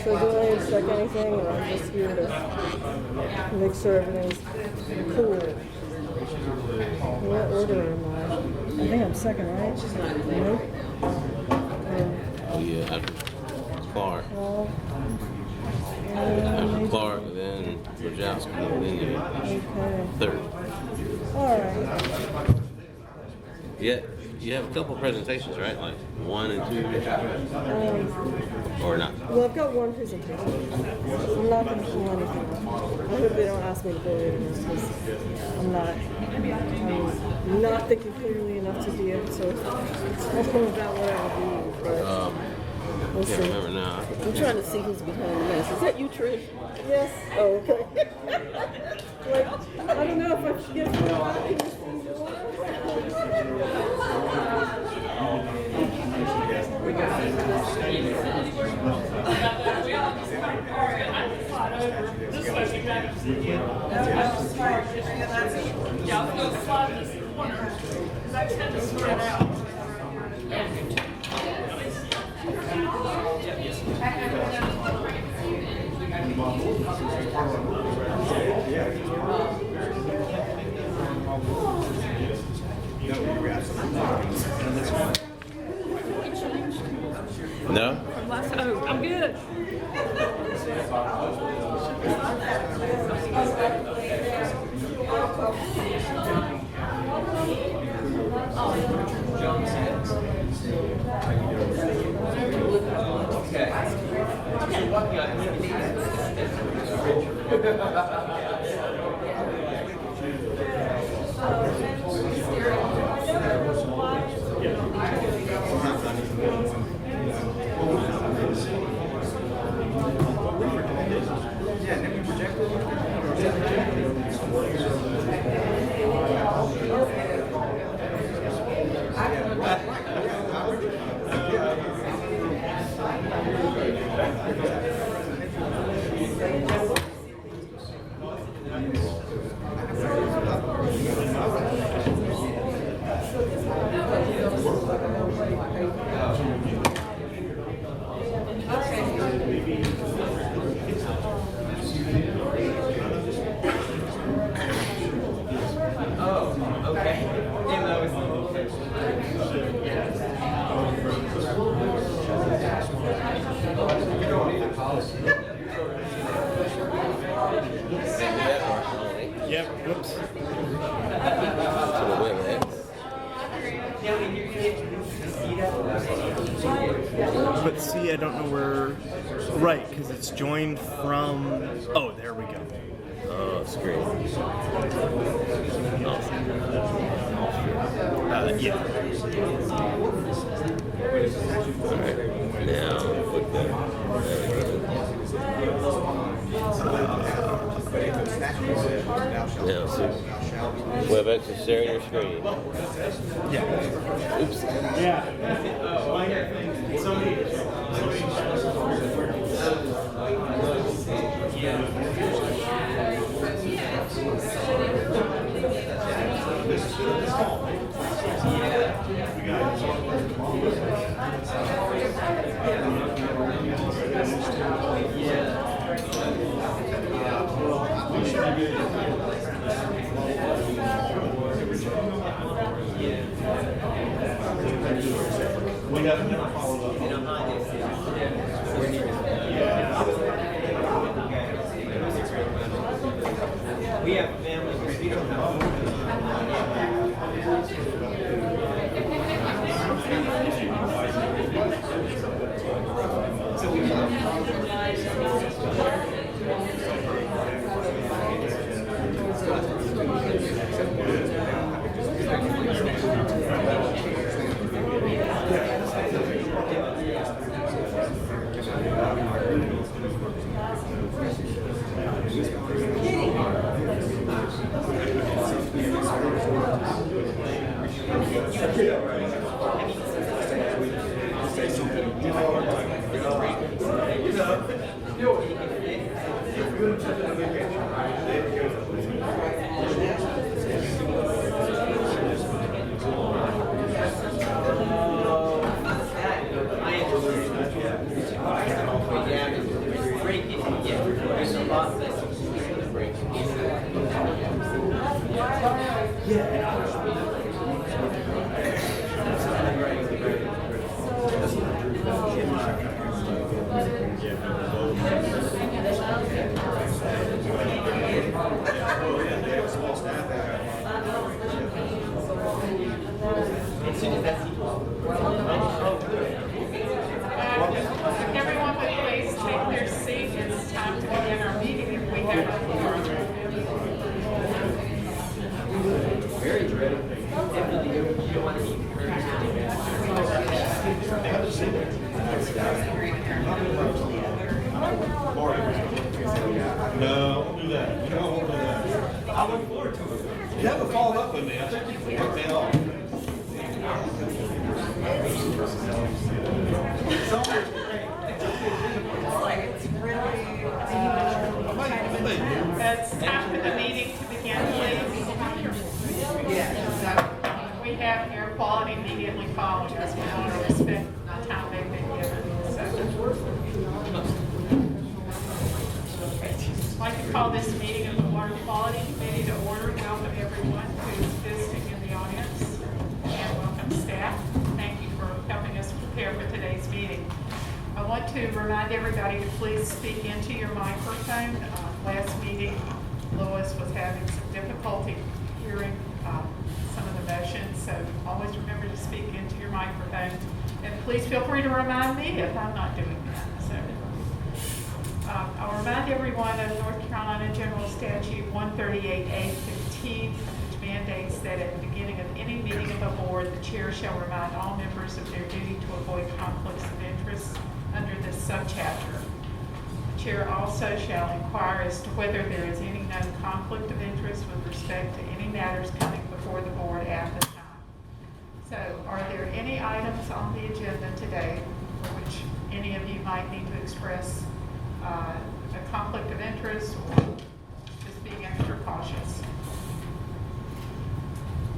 So do I need to check anything, or I'm just here to make sure everything's cool? What order am I? I think I'm second, right? No? Oh yeah, after Clark. Well, After Clark, then Rajowski, and then you third. All right. Yeah, you have a couple presentations, right? Like 1 and 2, or not? Well, I've got one presentation. I'm not going to pull anything. I hope they don't ask me to pull anything because I'm not thinking clearly enough to be able to talk about what I would do. But we'll see. Remember now. I'm trying to see who's behind the mask. Is that you, Trish? Yes. Oh, okay. Like, I don't know if I should get through that. No? Oh, I'm good. Yep, whoops. But see, I don't know where. Right, because it's joined from. Oh, there we go. Screen. Yeah. Alright, now put that. Now, so WebEx is sharing your screen. Yeah. Oops. Yeah. We have families where we don't know. So we Everyone would please take their seat. It's time to begin our meeting if we have a quorum. No, don't do that. You don't do that. I look forward to it. You haven't followed up with me. I think you can pick me off. It's time for the meeting to begin, please. We have air quality immediately following us. We want to respect the time they've been given. I'd like to call this meeting of the Water Quality Committee to order. Welcome everyone who's visiting in the audience, and welcome staff. Thank you for helping us prepare for today's meeting. I want to remind everybody to please speak into your microphone. Last meeting, Lois was having some difficulty hearing some of the motions, so always remember to speak into your microphone. And please feel free to remind me if I'm not doing that. I'll remind everyone of North Carolina General Statute 138A-15, which mandates that at the beginning of any meeting of the board, the chair shall remind all members of their duty to avoid conflicts of interest under this subchapter. The chair also shall inquire as to whether there is any known conflict of interest with respect to any matters coming before the board at the time. So, are there any items on the agenda today for which any of you might need to express a conflict of interest or just being extra cautious?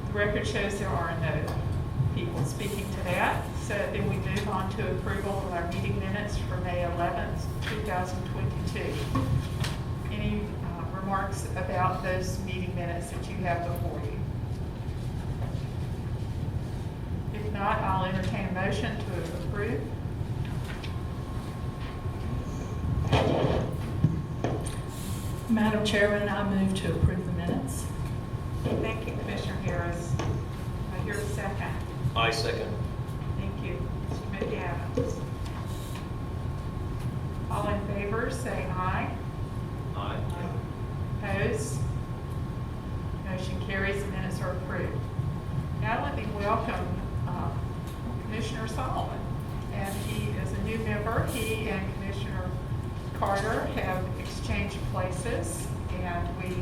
The record shows there are no people speaking to that. So then we move on to approval of our meeting minutes for May 11th, 2022. Any remarks about those meeting minutes that you have before you? If not, I'll entertain a motion to approve. Madam Chairman, I move to approve the minutes. Thank you, Commissioner Harris. I hear a second. I second. Thank you, Mr. McAdams. All in favor, say aye. Aye. Opposed? Motion carries, the minutes are approved. Now let me welcome Commissioner Solomon. And he is a new member. He and Commissioner Carter have exchanged places, and we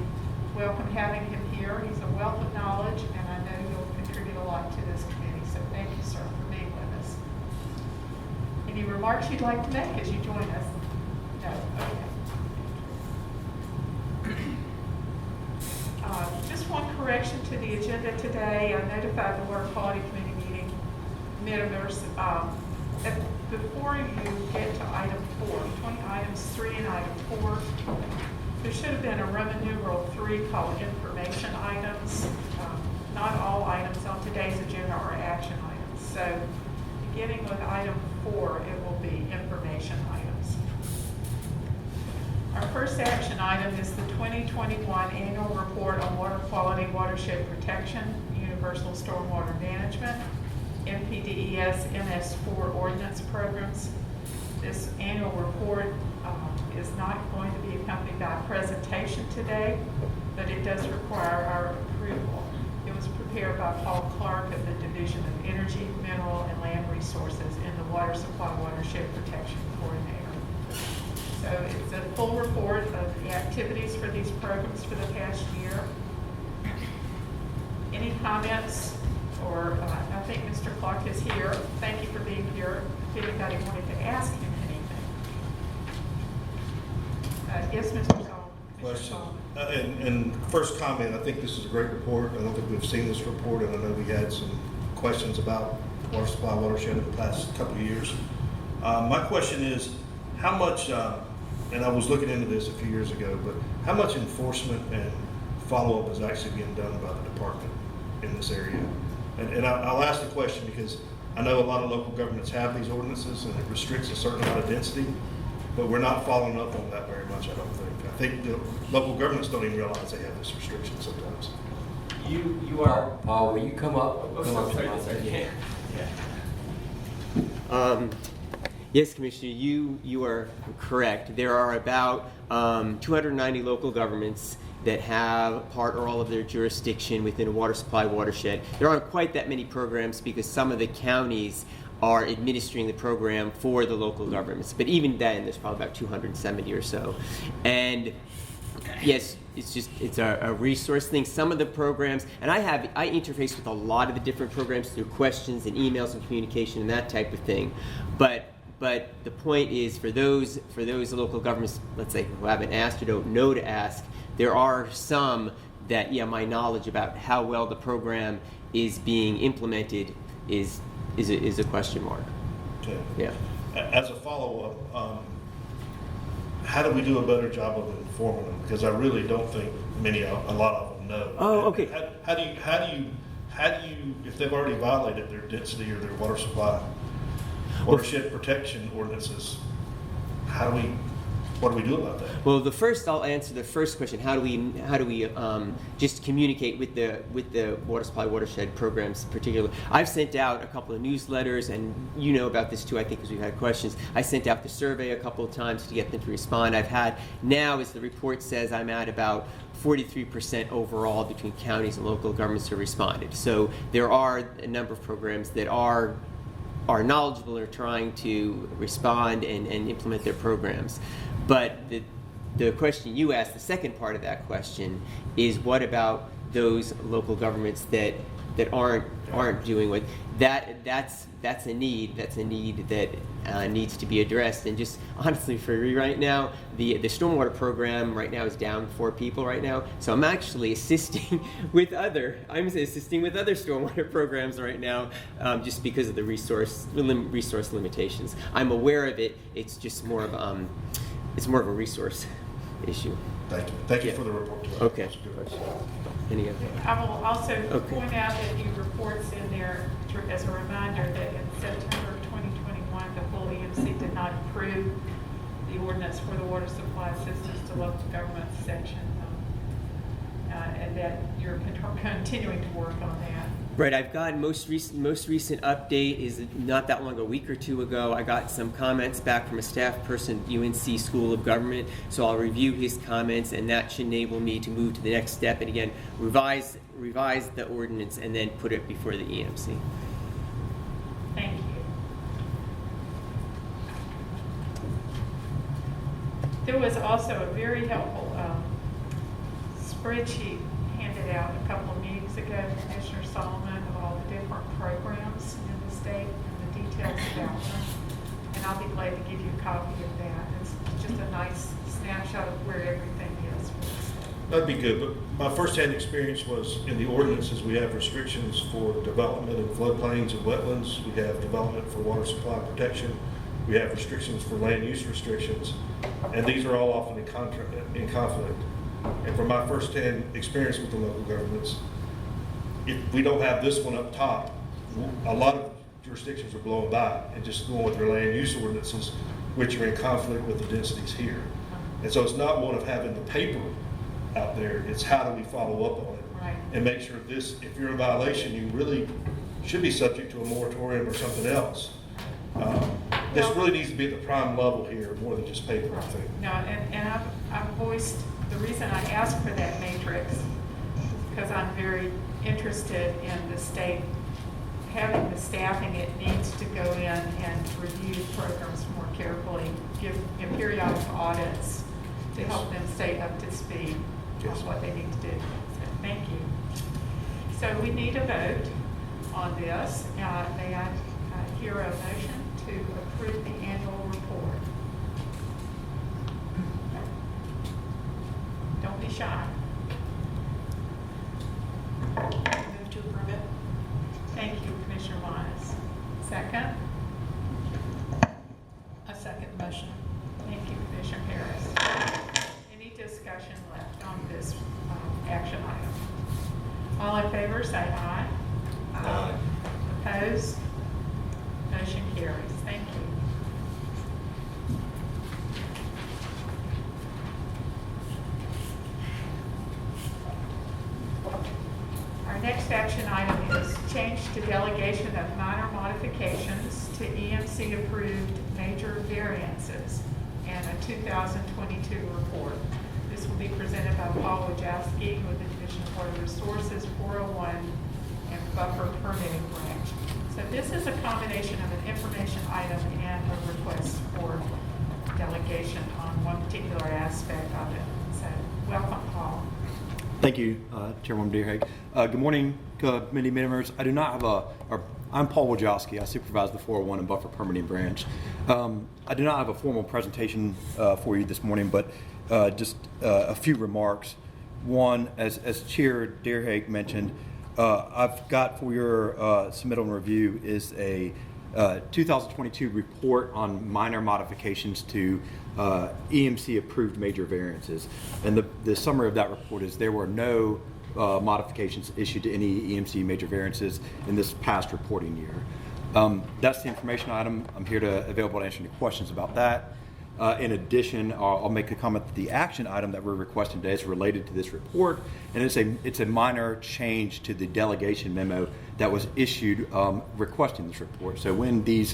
welcome having him here. He's a wealth of knowledge, and I know he'll contribute a lot to this committee. So thank you, sir, for being with us. Any remarks you'd like to make as you join us? No? Okay. Just one correction to the agenda today. I notified the Water Quality Committee meeting members. Before you get to item 4, between items 3 and item 4, there should have been a Roman numeral 3 called information items. Not all items on today's agenda are action items. So beginning with item 4, it will be information items. Our first action item is the 2021 Annual Report on Water Quality, Watershed Protection, Universal Stormwater Management, MPDES MS4 Ordinance programs. This annual report is not going to be accompanied by a presentation today, but it does require our approval. It was prepared by Paul Clark of the Division of Energy, Mineral, and Land Resources in the Water Supply Watershed Protection Coordinator. So it's a full report of the activities for these programs for the past year. Any comments? Or I think Mr. Clark is here. Thank you for being here. If anybody wanted to ask him anything. Yes, Mr. Solomon. Question. And first comment, I think this is a great report. I don't think we've seen this report, and I know we had some questions about water supply, watershed in the past couple of years. My question is, how much, and I was looking into this a few years ago, but how much enforcement and follow-up is actually being done by the department in this area. And I'll ask the question because I know a lot of local governments have these ordinances and it restricts a certain amount of density, but we're not following up on that very much, I don't think. I think the local governments don't even realize they have this restriction sometimes. You are. Paul, will you come up? Come up to my Yes, Commissioner, you are correct. There are about 290 local governments that have part or all of their jurisdiction within a water supply watershed. There aren't quite that many programs because some of the counties are administering the program for the local governments. But even then, there's probably about 270 or so. And yes, it's a resource thing. Some of the programs, and I interface with a lot of the different programs through questions and emails and communication and that type of thing. But the point is, for those local governments, let's say, who haven't asked or don't know to ask, there are some that, my knowledge about how well the program is being implemented is a question mark. Okay. Yeah. As a follow-up, how do we do a better job of informing them? Because I really don't think a lot of them know. Oh, okay. How do you, if they've already violated their density or their water supply, watershed protection ordinances, what do we do about that? Well, I'll answer the first question. How do we just communicate with the water supply watershed programs particularly? I've sent out a couple of newsletters, and you know about this too, I think, because we've had questions. I sent out the survey a couple of times to get them to respond. I've had, now as the report says, I'm at about 43% overall between counties and local governments who responded. So there are a number of programs that are knowledgeable and are trying to respond and implement their programs. But the question you asked, the second part of that question, is what about those local governments that aren't doing what that's a need that needs to be addressed. And just honestly, for me right now, the stormwater program right now is down 4 people right now. So I'm actually assisting with other stormwater programs right now, just because of the resource limitations. I'm aware of it. It's just more of a resource issue. Thank you. Thank you for the report. Okay. Any other? I will also point out that your report's in there as a reminder that in September of 2021, the full EMC did not approve the ordinance for the water supply assistance to local governments section, and that you're continuing to work on that. Right, I've got most recent update is not that long, a week or two ago. I got some comments back from a staff person at UNC School of Government, so I'll review his comments, and that should enable me to move to the next step and again revise the ordinance and then put it before the EMC. Thank you. There was also a very helpful spreadsheet handed out a couple of meetings ago, Commissioner Solomon, of all the different programs in the state and the details about them. And I'll be glad to give you a copy of that. It's just a nice snapshot of where everything is. That'd be good, but my first-hand experience was in the ordinances. We have restrictions for development in floodplains and wetlands. We have development for water supply protection. We have restrictions for land use restrictions, and these are all often in conflict. And from my first-hand experience with the local governments, if we don't have this one up top, a lot of jurisdictions are blowing by and just going with their land use ordinances, which are in conflict with the densities here. And so it's not one of having the paper out there, it's how do we follow up on it, right, and make sure this, if you're in violation, you really should be subject to a moratorium or something else. This really needs to be at the prime level here, more than just paper, I think. No, and I've voiced the reason I asked for that matrix is because I'm very interested in the state having the staffing it needs to go in and review programs more carefully, give periodic audits to help them stay up to speed on what they need to do. So, thank you. So we need a vote on this. May I hear a motion to approve the annual report? Don't be shy. Move to approve it. Thank you, Commissioner Wise. Second? A second motion. Thank you, Commissioner Harris. Any discussion left on this action combination of minor modifications to EMC approved major variances and a 2022 report. This will be presented by Paul Wojcicki with the Division of Water Resources 401 and Buffer Permitting Branch. So this is a combination of an information item and a request for delegation on one particular aspect of it. So welcome, Paul. Thank you, Chairwoman Deerhag. Good morning, committee members. I do not have I'm Paul Wojcicki. I supervise the 401 and Buffer Permitting Branch. I do not have a formal presentation for you this morning, but just a few remarks. One, as Chair Deerhag mentioned, I've got for your submittal and review is a 2022 report on minor modifications to EMC approved major variances. And the summary of that report is there were no modifications issued to any EMC major variances in this past reporting year. That's the information item. I'm here to available to answer any questions about that. In addition, I'll make a comment that the action item that we're requesting today is related to this report, and it's a minor change to the delegation memo that was issued requesting this report. So when the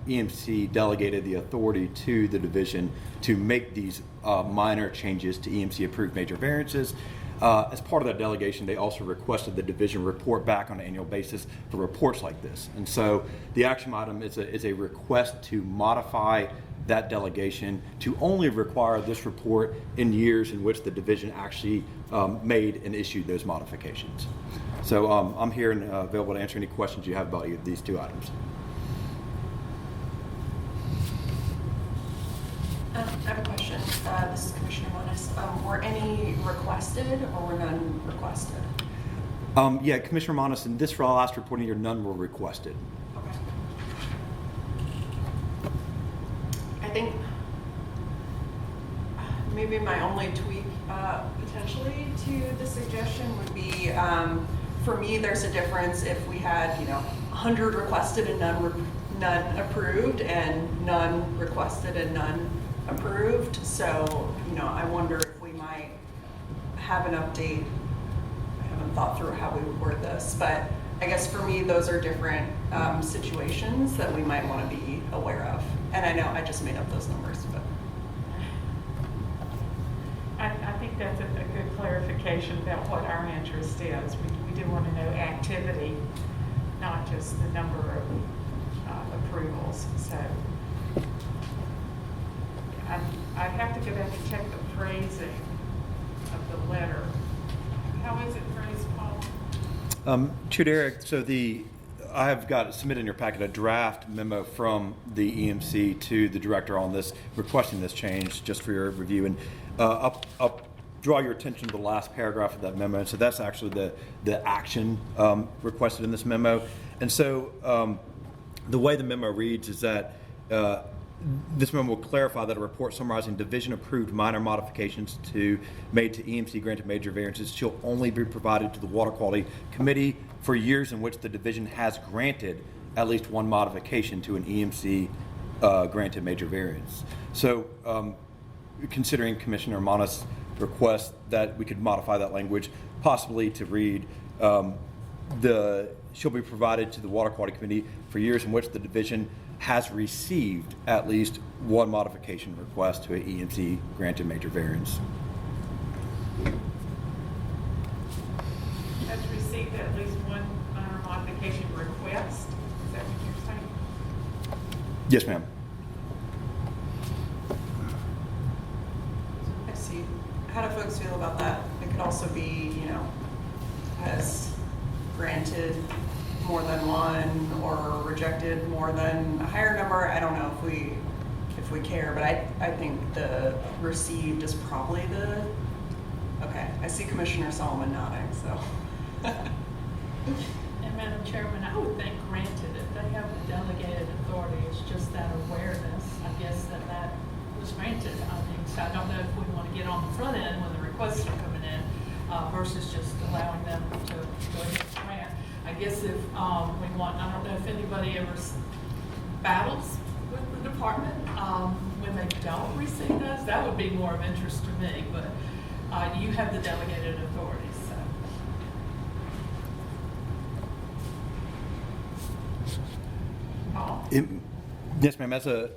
EMC delegated the authority to the division to make these minor changes to EMC approved major variances, as part of that delegation, they also requested the division report back on an annual basis for reports like this. And so the action item is a request to modify that delegation to only require this report in years in which the division actually made and issued those modifications. So I'm here and available to answer any questions you have about these two items. I have a question. This is Commissioner Monis. Were any requested or were none requested? Yeah, Commissioner Monis, in this last reporting year, none were requested. Okay. I think maybe my only tweak potentially to the suggestion would be, for me, there's a difference if we had, 100 requested and none approved, and none requested and none approved. So, I wonder if we might have an update. I haven't thought through how we would word this, but I guess for me, those are different situations that we might want to be aware of. And I know I just made up those numbers, but. I think that's a good clarification about what our interest is. We do want to know activity, not just the number of approvals. So I'd have to go back and check the phrasing of the letter. How is it phrased, Paul? Chair Derrick, so I have got submitted in your packet a draft memo from the EMC to the director on this, requesting this change just for your review. And I'll draw your attention to the last paragraph of that memo. And so that's actually the action requested in this memo. And so the way the memo reads is that this memo will clarify that a report summarizing division-approved minor modifications made to EMC granted major variances shall only be provided to the Water Quality Committee for years in which the division has granted at least one modification to an EMC granted major variance. So, considering Commissioner Monis' request that we could modify that language, possibly to read shall be provided to the Water Quality Committee for years in which the division has received at least one modification request to an EMC granted major variance. Has received at least one minor modification request? Is that what you're saying? Yes, ma'am. I see. How do folks feel about that? It could also be, has granted more than one or rejected more than a higher number. I don't know if we care, but I think the received is probably okay. I see Commissioner Solomon nodding, so. And Madam Chairman, I would think granted, if they have the delegated authority, it's just that awareness, I guess, that was granted. I think, so I don't know if we want to get on the front end when the requests are coming in versus just allowing them to go ahead and grant. I guess if we want, I don't know if anybody ever battles with the department when they don't receive those. That would be more of interest to me, but you have the delegated authority, so. Yes, ma'am. As a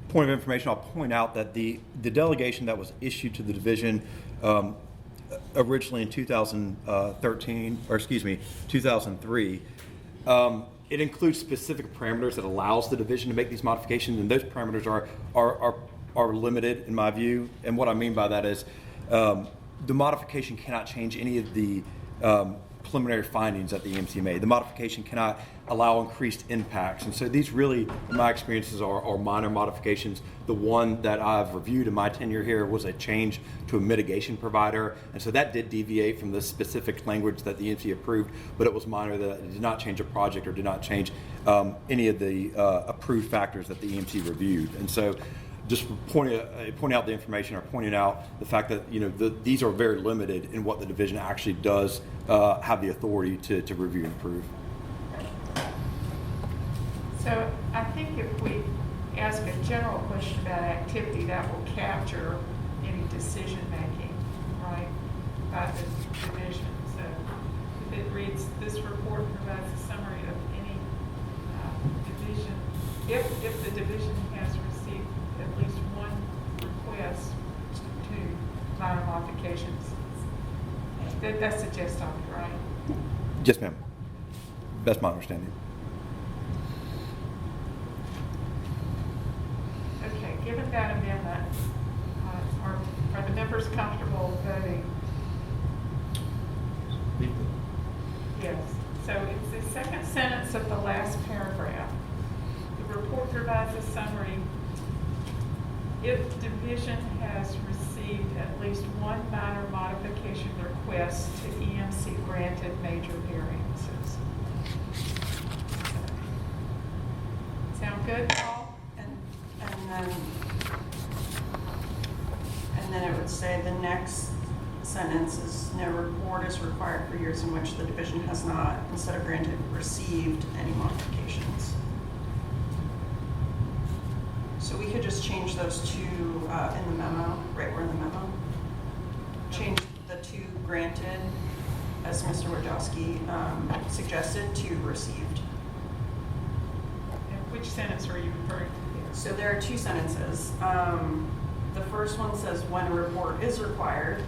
point of information, I'll point out that the delegation that was issued to the division originally in 2003, it includes specific parameters that allows the division to make these modifications, and those parameters are limited in my view. And what I mean by that is the modification cannot change any of the preliminary findings that the EMC made. The modification cannot allow increased impacts. And so these really, in my experiences, are minor modifications. The one that I've reviewed in my tenure here was a change to a mitigation provider. And so that did deviate from the specific language that the EMC approved, but it was minor. That it did not change a project or did not change any of the approved factors that the EMC reviewed. And so just pointing out the information or pointing out the fact that these are very limited in what the division actually does have the authority to review and approve. So I think if we ask a general question about activity, that will capture any decision-making, right, by the division. So if it reads, this report provides a summary of any division, if the division has received at least one request to minor modifications, that's a yes on it, right? Yes, ma'am. That's my understanding. Okay, given that amendment, are the members comfortable voting? Yes. So it's the second sentence of the last paragraph. The report provides a summary. If division has received at least one minor modification request to EMC granted major variances. Sound good, Paul? And then it would say the next sentence is no report is required for years in which the division has not, instead of granted, received any modifications. So we could just change those two in the memo, right where in the memo. Change the two granted, as Mr. Wojcicki suggested, to received. And which sentence are you referring to here? So there are two sentences. The first one says when a report is required,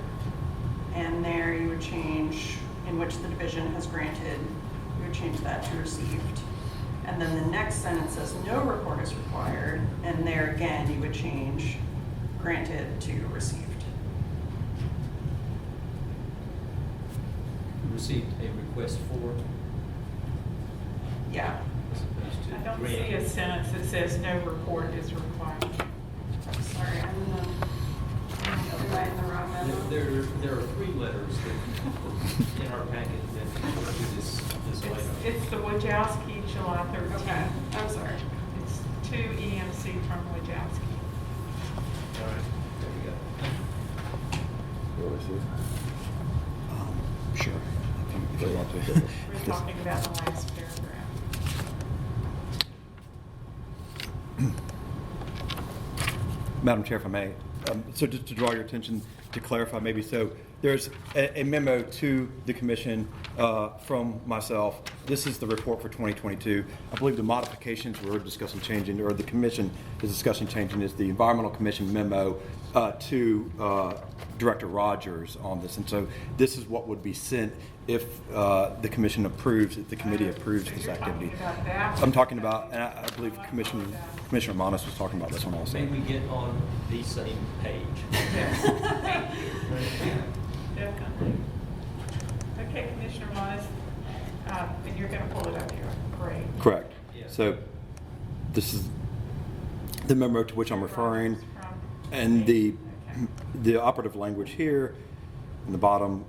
and there you would change in which the division has granted, you would change that to received. And then the next sentence says no report is required, and there again you would change granted to received. Received a request for, Yeah. as opposed to I don't granted. see a sentence that says no report is required. Sorry, I'm writing the wrong memo. There are three letters that in our packet that refer to this item. It's the Wojcicki, July 13th. Okay, I'm sorry. It's to EMC from Wojcicki. All right, there we go. Sure. If you want to. We're talking about the last paragraph. Madam Chair, if I may, so just to draw your attention, to clarify maybe, so there's a memo to the commission from myself. This is the report for 2022. I believe the modifications we're discussing changing, or the commission is discussing changing, is the Environmental Commission memo to Director Rogers on this. And so this is what would be sent if the commission approves, if the committee approves this activity. Talking about that. I'm talking about, and I believe Commissioner Manis was talking about this one also. May we get on the same page? Yes, thank you. Definitely. Okay, Commissioner Mons, and you're going to pull it up here. Great. Correct. Yeah. So this is the memo to which I'm referring, From- and the Okay. operative language here in the bottom.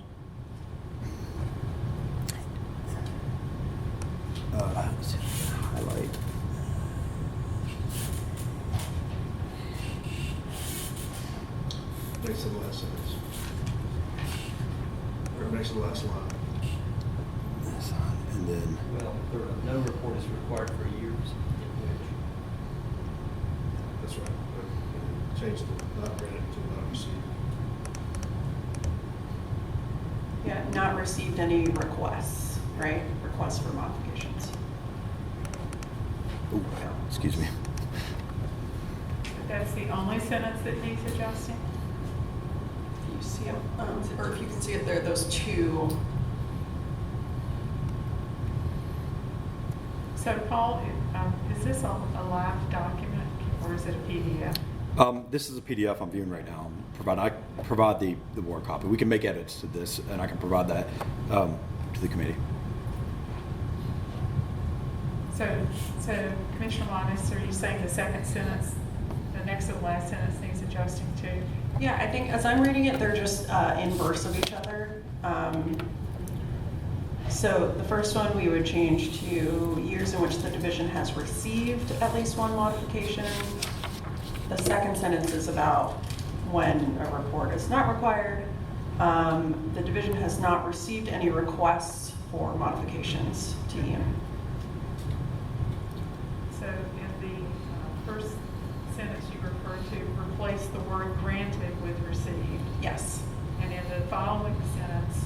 Highlight. Next to the last sentence. Or next to the last line. And then Well, no report is required for years in which. That's right. But change the not granted to not received. Yeah, not received any requests, right? Requests for modifications. ooh, Yeah. Excuse me. That's the only sentence that needs adjusting? You see it, or if you can see it there, those two. So Paul, is this a live document or is it a PDF? This is a PDF I'm viewing right now. I provide the Word copy. We can make edits to this, and I can provide that to the committee. So Commissioner Linus, are you saying the second sentence, the next to the last sentence needs adjusting too? Yeah, I think as I'm reading it, they're just inverse of each other. So the first one we would change to years in which the division has received at least one modification. The second sentence is about when a report is not required. The division has not received any requests for modifications to EM. So in the first sentence you refer to, replace the word granted with received. Yes. And in the following sentence,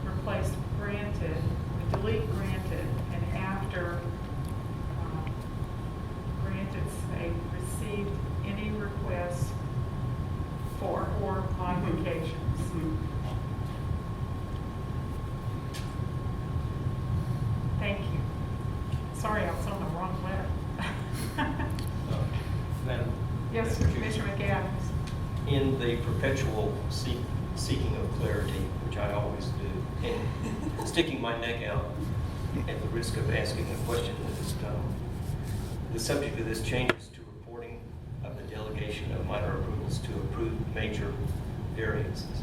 replace granted, we delete granted, and after granted say received any requests for modifications. Mm-hmm. Thank you. Sorry, I was on the wrong letter. Madam. Yes, Commissioner McAdams. In the perpetual seeking of clarity, which I always do, and sticking my neck out at the risk of asking a question that is dumb, the subject of this changes to reporting of the delegation of minor approvals to approved major variances.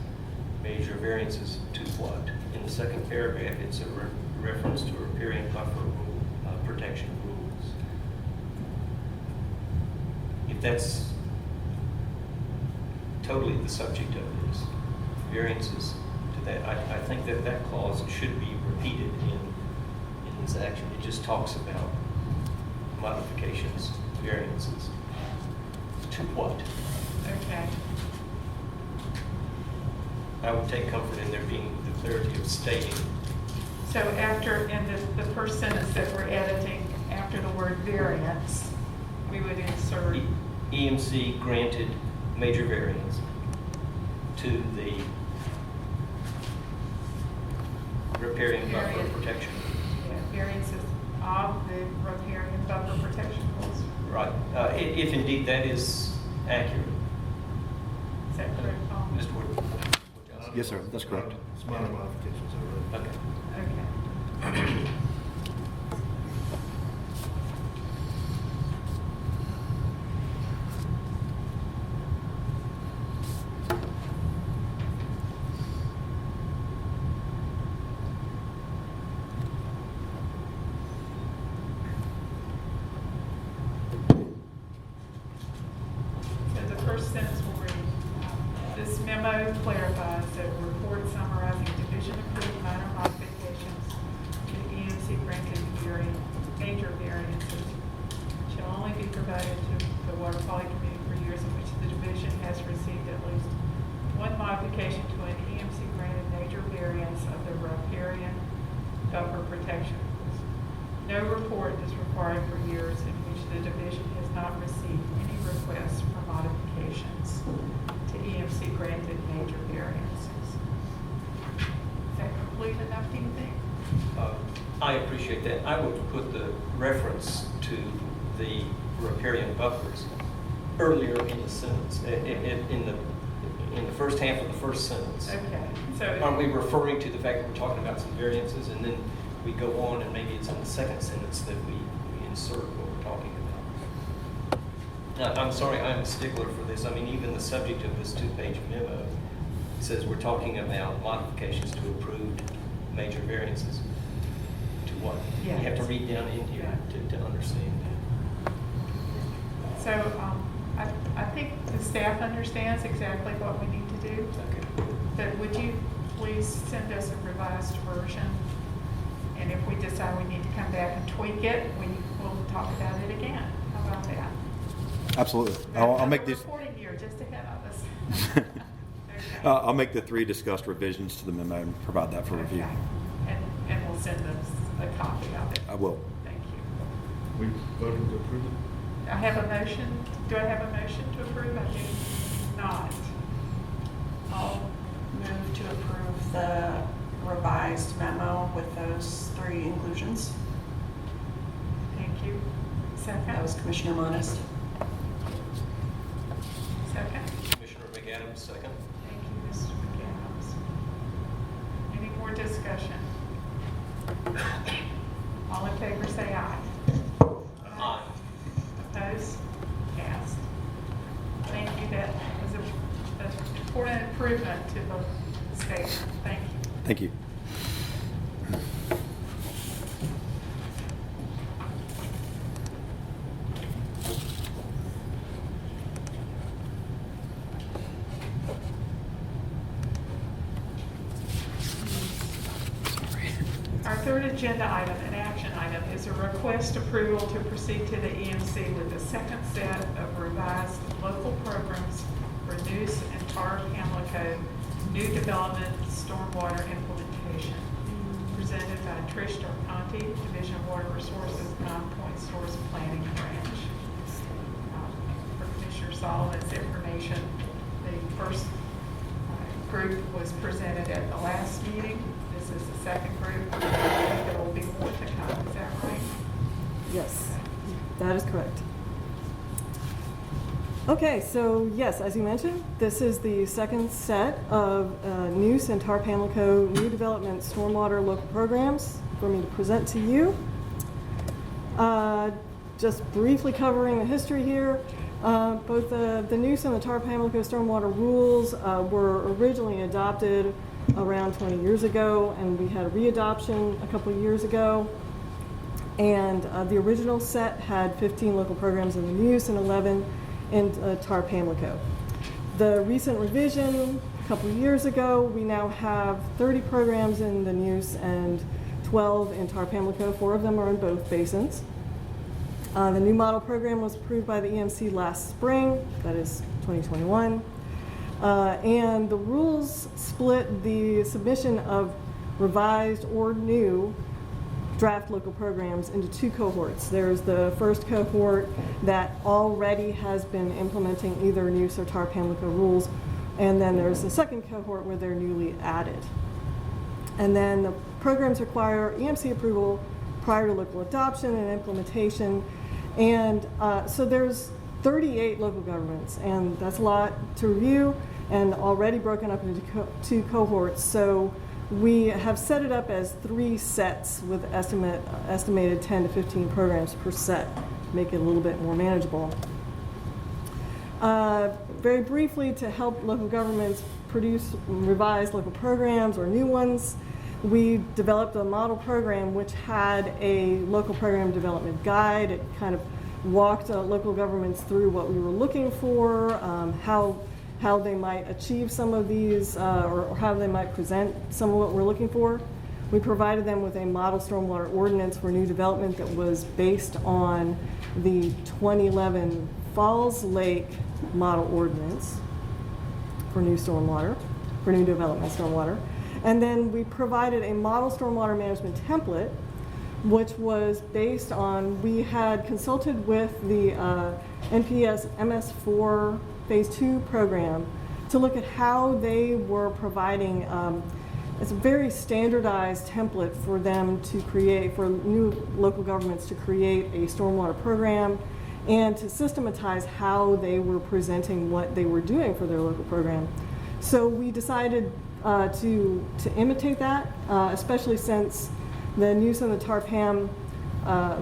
Major variances to what? In the second paragraph, it's a reference to riparian buffer protection rules. If that's totally the subject of this, variances to that, I think that clause should be repeated in this action. It just talks about modifications, variances. To what? Okay. I would take comfort in there being the clarity of stating. So after, in the first sentence that we're editing, after the word variance, we would insert EMC granted major variance to the riparian buffer protection. variances of the riparian buffer protection rules. Right. If indeed that is accurate. Is that correct, Paul? Mr. Wood. Yes, sir. That's correct. It's minor modifications already. Okay. Okay. So the first sentence will read, this memo clarifies that a report summarizing division-approved minor modifications to EMC granted major variances shall only be provided to the Water Quality Committee for years in which the division has received at least one modification to an EMC granted major variance of the riparian buffer protection rules. No report is required for years in which the division has not received any requests for modifications to EMC granted major variances. Is that complete enough, do you think? I appreciate that. I would put the reference to the riparian buffers earlier in the sentence, in the first half of the first sentence. Okay. So Aren't we referring to the fact that we're talking about some variances, and then we go on, and maybe it's in the second sentence that we insert what we're talking about? Now, I'm sorry, I'm a stickler for this. I mean, even the subject of this two-page memo says we're talking about modifications to approved major variances. To what? Yeah. You have to read down in here to understand that. So I think the staff understands exactly what we need to do. Okay. But would you please send us a revised version? And if we decide we need to come back and tweak it, we'll talk about it again. How about that? Absolutely. I'll make these. Reporting here just ahead of us. Okay. I'll make the 3 discussed revisions to the memo and provide that for review. Okay. And we'll send us a copy of it. I will. Thank you. We voted to approve it? I have a motion. Do I have a motion to approve? I do not. I'll move to approve the revised memo with those 3 inclusions. Thank you. Second? That was Commissioner Monist. Second? Commissioner McAdams, second. Thank you, Mr. McAdams. Any more discussion? All in favor say aye. Aye. Opposed? Cast. Thank you. That was an important improvement to the state. Thank you. Thank you. Our third agenda item, an action item, is a request approval to proceed to the EMC with the second set of revised local programs for Noose and Tar Pamlico new development stormwater implementation. Presented by Trish Darconti, Division of Water Resources, 9 Point Source Planning Branch. For Commissioner Solomon's information, the first group was presented at the last meeting. This is the second group. There will be more to come. Is that right? Yes, that is correct. Okay, so yes, as you mentioned, this is the second set of Noose and Tar Pamlico new development stormwater local programs for me to present to you. Just briefly covering the history here. Both the Noose and the Tar Pamlico stormwater rules were originally adopted around 20 years ago, and we had a readoption a couple of years ago. And the original set had 15 local programs in the Noose and 11 in Tar Pamlico. The recent revision a couple of years ago, we now have 30 programs in the Noose and 12 in Tar Pamlico. 4 of them are in both basins. The new model program was approved by the EMC last spring, that is 2021. And the rules split the submission of revised or new draft local programs into 2 cohorts. There's the first cohort that already has been implementing either Noose or Tar Pamlico rules, and then there's the second cohort where they're newly added. And then the programs require EMC approval prior to local adoption and implementation. And so there's 38 local governments, and that's a lot to review, and already broken up into 2 cohorts. So we have set it up as 3 sets with estimated 10 to 15 programs per set to make it a little bit more manageable. Very briefly, to help local governments produce revised local programs or new ones, we developed a model program which had a local program development guide. It kind of walked local governments through what we were looking for, how they might achieve some of these, or how they might present some of what we're looking for. We provided them with a model stormwater ordinance for new development that was based on the 2011 Falls Lake model ordinance for new stormwater, for new development stormwater. And then we provided a model stormwater management template, which was based on, we had consulted with the NPS MS4 Phase 2 program to look at how they were providing, it's a very standardized template for them to create, for new local governments to create a stormwater program and to systematize how they were presenting what they were doing for their local program. So we decided to imitate that, especially since the Noose and the Tar Pam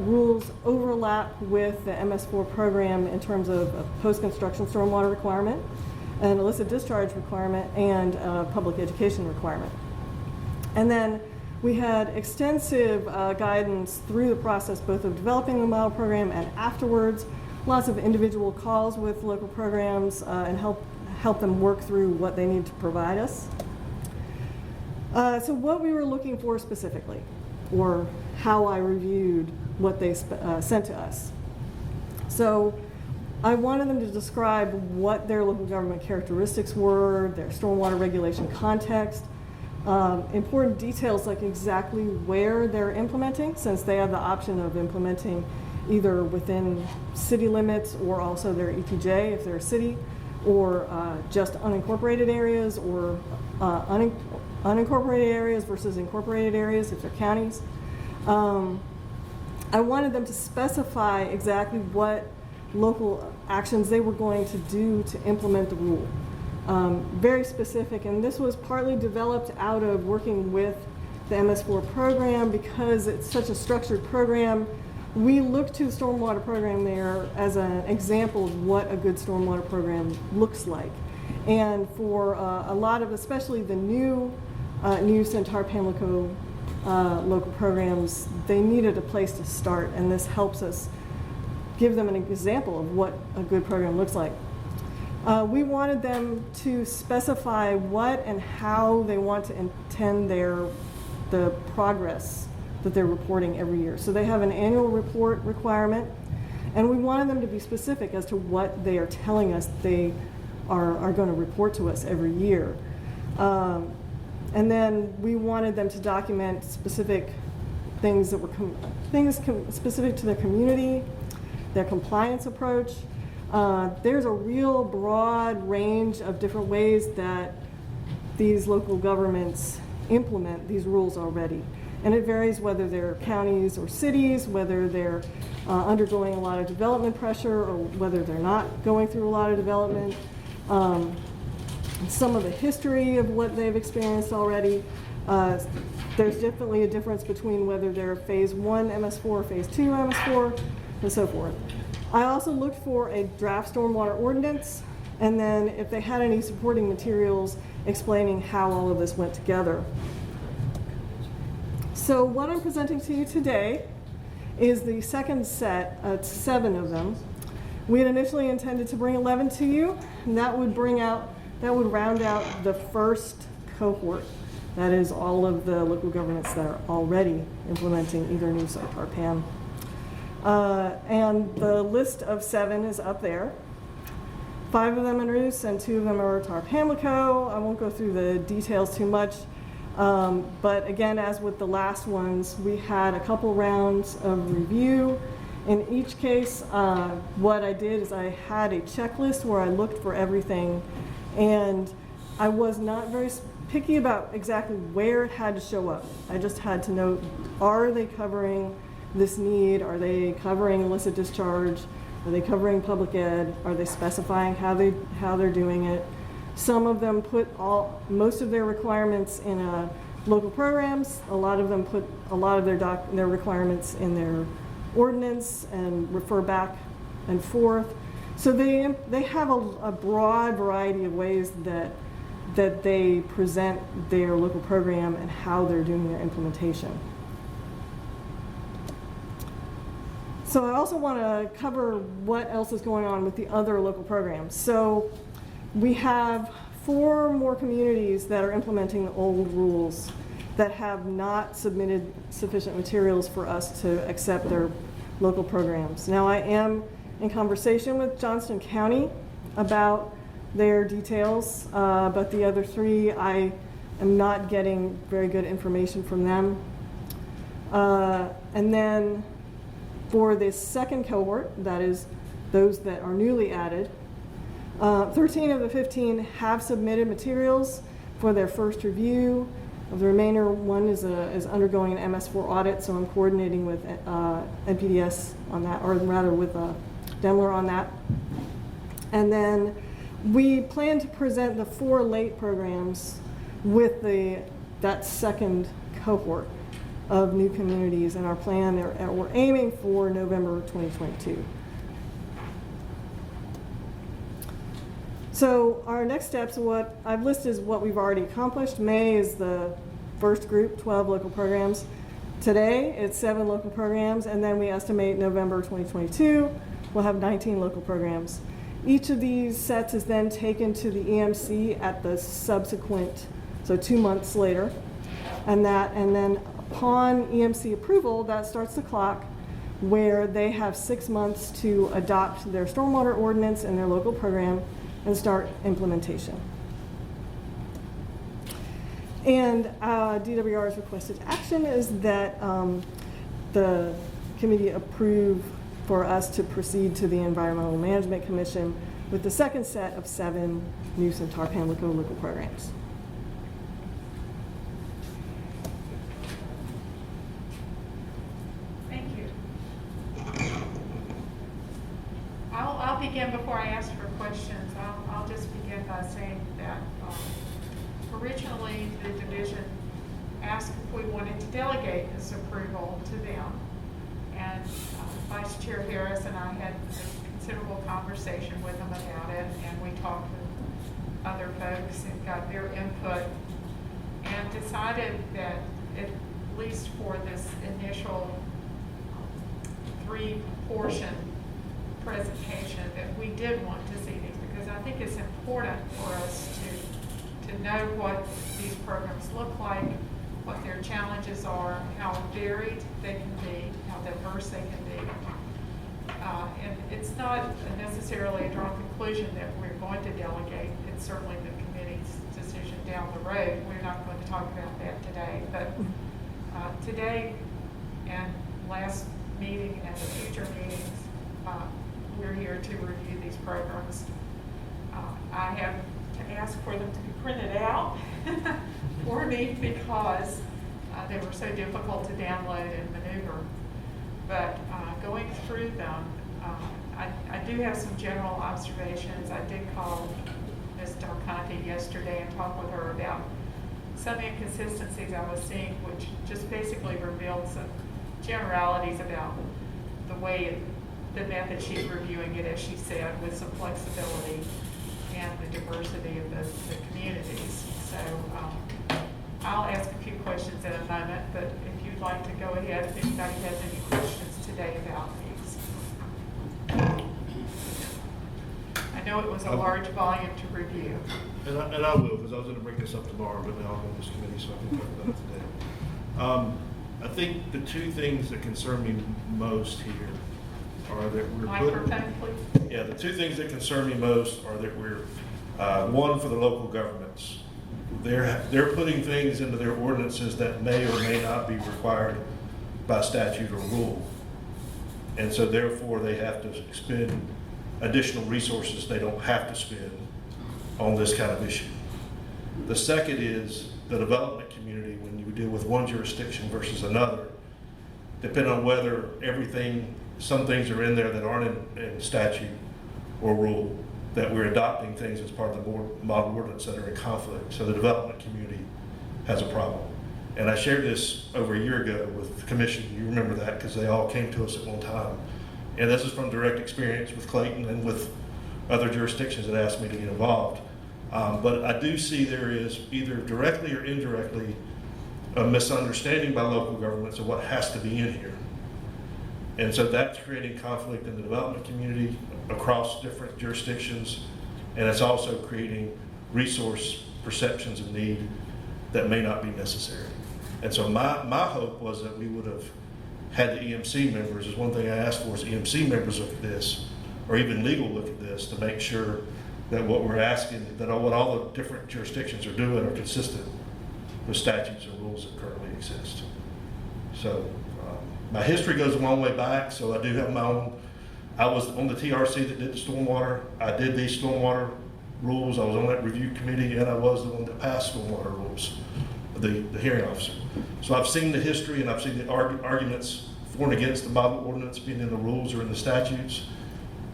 rules overlap with the MS4 program in terms of a post-construction stormwater requirement, an illicit discharge requirement, and a public education requirement. And then we had extensive guidance through the process, both of developing the model program and afterwards, lots of individual calls with local programs and help them work through what they need to provide us. So what we were looking for specifically, or how I reviewed what they sent to us. So I wanted them to describe what their local government characteristics were, their stormwater regulation context, important details like exactly where they're implementing, since they have the option of implementing either within city limits or also their ETJ if they're a city, or just unincorporated areas, or unincorporated areas versus incorporated areas if they're counties. I wanted them to specify exactly what local actions they were going to do to implement the rule. Very specific, and this was partly developed out of working with the MS4 program because it's such a structured program. We look to the stormwater program there as an example of what a good stormwater program looks like. And for a lot of, especially the new Centaur Pamlico local programs, they needed a place to start, and this helps us give them an example of what a good program looks like. We wanted them to specify what and how they want to intend the progress that they're reporting every year. So they have an annual report requirement, and we wanted them to be specific as to what they are telling us they are going to report to us every year. And then we wanted them to document specific things that were specific to their community, their compliance approach. There's a real broad range of different ways that these local governments implement these rules already. And it varies whether they're counties or cities, whether they're undergoing a lot of development pressure or whether they're not going through a lot of development. Some of the history of what they've experienced already. There's definitely a difference between whether they're phase 1 MS4, phase 2 MS4, and so forth. I also looked for a draft stormwater ordinance, and then if they had any supporting materials explaining how all of this went together. So what I'm presenting to you today is the second set, 7 of them. We had initially intended to bring 11 to you, and that would round out the first cohort. That is all of the local governments that are already implementing either new SOAP or PAM. And the list of 7 is up there. 5 of them are Roos and 2 of them are Tar Pamlico. I won't go through the details too much. But again, as with the last ones, we had a couple rounds of review. In each case, what I did is I had a checklist where I looked for everything, and I was not very picky about exactly where it had to show up. I just had to know, are they covering this need? Are they covering illicit discharge? Are they covering public ed? Are they specifying how they're doing it? Some of them put most of their requirements in local programs. A lot of them put a lot of their requirements in their ordinance and refer back and forth. So they have a broad variety of ways that they present their local program and how they're doing their implementation. So I also want to cover what else is going on with the other local programs. So we have 4 more communities that are implementing the old rules that have not submitted sufficient materials for us to accept their local programs. Now I am in conversation with Johnston County about their details, but the other 3 I am not getting very good information from them. And then for this second cohort, that is those that are newly added, 13 of the 15 have submitted materials for their first review. The remainder, one is undergoing an MS4 audit, so I'm coordinating with NPDS on that, or rather with Demler on that. And then we plan to present the 4 late programs with that second cohort of new communities in our plan. We're aiming for November 2022. So our next steps, what I've listed is what we've already accomplished. May is the first group, 12 local programs. Today, it's 7 local programs, and then we estimate November 2022, we'll have 19 local programs. Each of these sets is then taken to the EMC at the subsequent, so 2 months later. And then upon EMC approval, that starts the clock where they have 6 months to adopt their stormwater ordinance and their local program and start implementation. And DWR's requested action is that the committee approve for us to proceed to the Environmental Management Commission with the second set of 7 Noose and Tar Pamlico local programs. Thank you. I'll begin before I ask for questions. I'll just begin by saying that originally the division asked if we wanted to delegate this approval to them. And Vice Chair Harris and I had a considerable conversation with them about it, and we talked with other folks and got their input and decided that at least for this initial 3-portion presentation that we did want to see these, because I think it's important for us to know what these programs look like, what their challenges are, how varied they can be, how diverse they can be. And it's not necessarily a drawn conclusion that we're going to delegate. It's certainly the committee's decision down the road. We're not going to talk about that today. But today and last meeting and the future meetings, we're here to review these programs. I have to ask for them to be printed out for me because they were so difficult to download and maneuver. But going through them, I do have some general observations. I did call Ms. Darconte yesterday and talk with her about some inconsistencies I was seeing, which just basically revealed some generalities about the way the method she's reviewing it, as she said, with some flexibility and the diversity of the communities. So I'll ask a few questions in a moment, but if you'd like to go ahead, if anybody has any questions today about these. I know it was a large volume to review. And I will, because I was going to bring this up tomorrow, but now I'm on this committee, so I can talk about it today. I think the 2 things that concern me most here are that we're Microphone, please. Yeah, the 2 things that concern me most are that we're, one, for the local governments. They're putting things into their ordinances that may or may not be required by statute or rule. And so therefore they have to expend additional resources they don't have to spend on this kind of issue. The second is the development community, when you deal with one jurisdiction versus another, depending on whether some things are in there that aren't in statute or rule, that we're adopting things as part of the model ordinance that are in conflict. So the development community has a problem. And I shared this over a year ago with the commission. You remember that because they all came to us at one time. And this is from direct experience with Clayton and with other jurisdictions that asked me to get involved. But I do see there is either directly or indirectly a misunderstanding by local governments of what has to be in here. And so that's creating conflict in the development community across different jurisdictions, and it's also creating resource perceptions of need that may not be necessary. And so my hope was that we would have had the EMC members, is one thing I asked for, is EMC members look at this, or even legal look at this, to make sure that what we're asking, that what all the different jurisdictions are doing are consistent with statutes and rules that currently exist. So my history goes a long way back, so I do have my own. I was on the TRC that did the stormwater. I did these stormwater rules. I was on that review committee, and I was the one that passed stormwater rules, the hearing officer. So I've seen the history, and I've seen the arguments for and against the model ordinance being in the rules or in the statutes,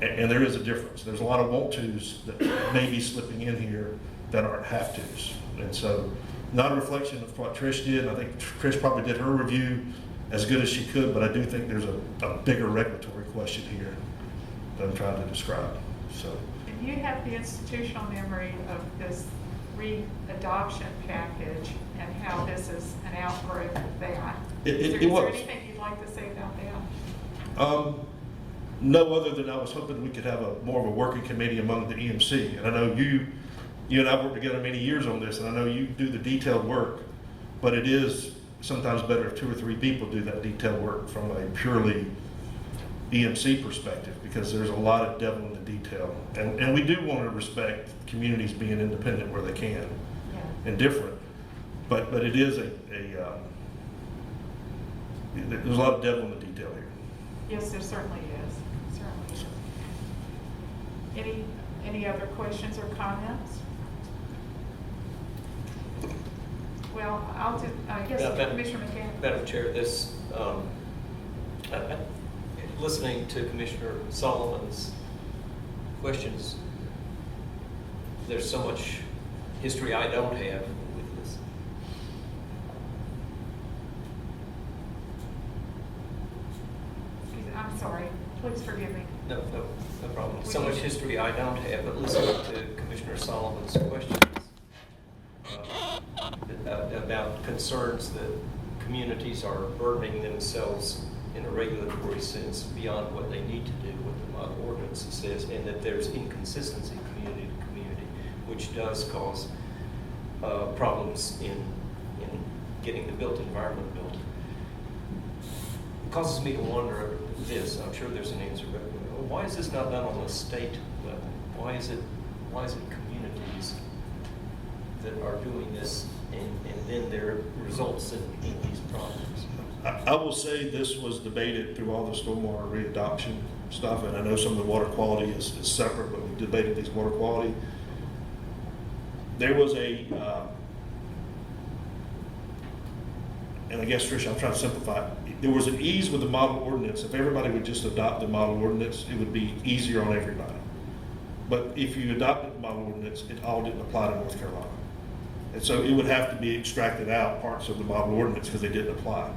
and there is a difference. There's a lot of want tos that may be slipping in here that aren't have tos. And so not a reflection of what Trish did. I think Trish probably did her review as good as she could, but I do think there's a bigger regulatory question here that I'm trying to describe. So, And you have the institutional memory of this re-adoption package and how this is an outgrowth of that. Is there anything you'd like to say about that? No, other than I was hoping we could have more of a working committee among the EMC. And I know you and I worked together many years on this, and I know you do the detailed work, but it is sometimes better if 2 or 3 people do that detailed work from a purely EMC perspective, because there's a lot of devil in the detail. And we do want to respect communities being independent where they can, and different. But it is there's a lot of devil in the detail here. Yes, there certainly is, certainly is. Any other questions or comments? Well, I guess Commissioner McCann. Madam Chair, this, listening to Commissioner Solomon's questions, there's so much history I don't have with this. I'm sorry, please forgive me. No problem. So much history I don't have, but listening to Commissioner Solomon's questions about concerns that communities are burdening themselves in a regulatory sense beyond what they need to do, what the model ordinance says, and that there's inconsistency community to community, which does cause problems in getting the built environment built. It causes me to wonder this. I'm sure there's an answer, but why is this not done on the state level? Why is it communities that are doing this, and then there results in these problems? I will say this was debated through all the stormwater readoption stuff, and I know some of the water quality is separate, but we debated these water quality. There was and I guess, Trish, I'm trying to simplify it. There was an ease with the model ordinance. If everybody would just adopt the model ordinance, it would be easier on everybody. But if you adopted the model ordinance, it all didn't apply to North Carolina. And so it would have to be extracted out, parts of the model ordinance, because they didn't apply.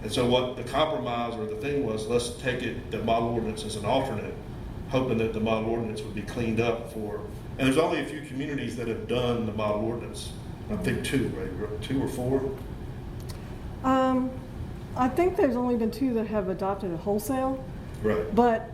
And so what the compromise or the thing was, let's take the model ordinance as an alternate, hoping that the model ordinance would be cleaned up for, and there's only a few communities that have done the model ordinance. I think 2, right? 2 or 4? I think there's only been 2 that have adopted it wholesale. Right. But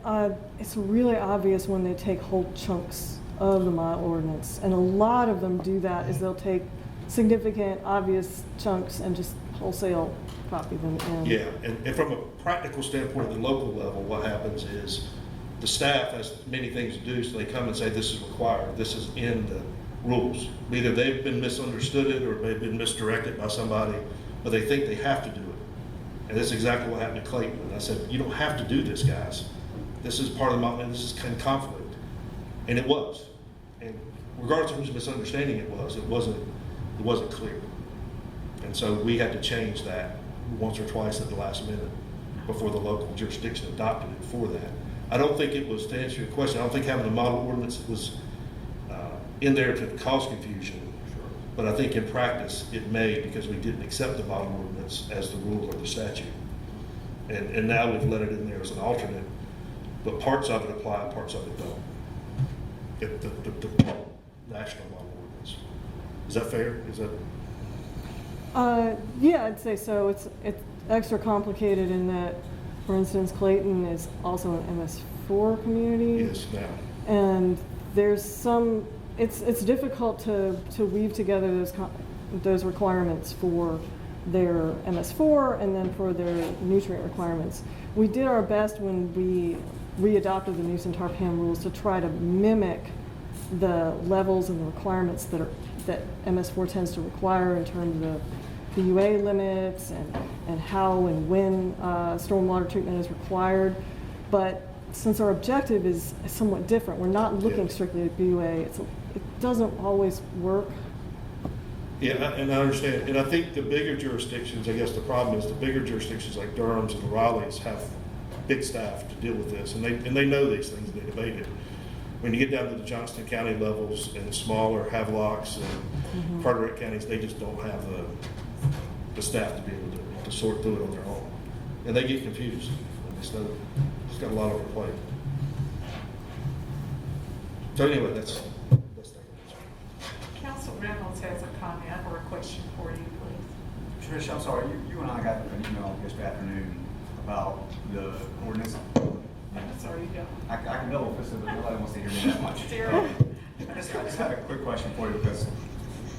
it's really obvious when they take whole chunks of the model ordinance. And a lot of them do that, is they'll take significant, obvious chunks and just wholesale copy them in. Yeah, and from a practical standpoint at the local level, what happens is the staff has many things to do, so they come and say, this is required, this is in the rules. Either they've been misunderstood it or they've been misdirected by somebody, but they think they have to do it. And that's exactly what happened to Clayton. And I said, you don't have to do this, guys. This is part of the, this is in conflict. And it was. And regardless of whose misunderstanding it wasn't clear. And so we had to change that once or twice at the last minute before the local jurisdiction adopted it for that. I don't think it was, to answer your question, I don't think having a model ordinance was in there to cause confusion. But I think in practice it may, because we didn't accept the model ordinance as the rule or the statute. And now we've let it in there as an alternate, but parts of it apply and parts of it don't. The national model ordinance. Is that fair? Is that? Yeah, I'd say so. It's extra complicated in that, for instance, Clayton is also an MS4 community. Yes, now. And there's some, it's difficult to weave together those requirements for their MS4 and then for their nutrient requirements. We did our best when we readopted the nuisance TARPAM rules to try to mimic the levels and the requirements that MS4 tends to require in terms of the UA limits and how and when stormwater treatment is required. But since our objective is somewhat different, we're not looking strictly at BUA, it doesn't always work. Yeah, and I understand. And I think the bigger jurisdictions, I guess the problem is the bigger jurisdictions like Durham's and the Raleigh's have big staff to deal with this, and they know these things and they debate it. When you get down to the Johnston County levels and smaller Havelocks and Carteret counties, they just don't have the staff to be able to sort through it on their own. And they get confused. It's got a lot on their plate. So anyway, that's that. Council Reynolds has a comment or a question for you, please. Trish, I'm sorry, you and I got an email yesterday afternoon about the ordinance. I'm sorry, you don't. I can double fist it, but nobody wants to hear me that much. I just had a quick question for you because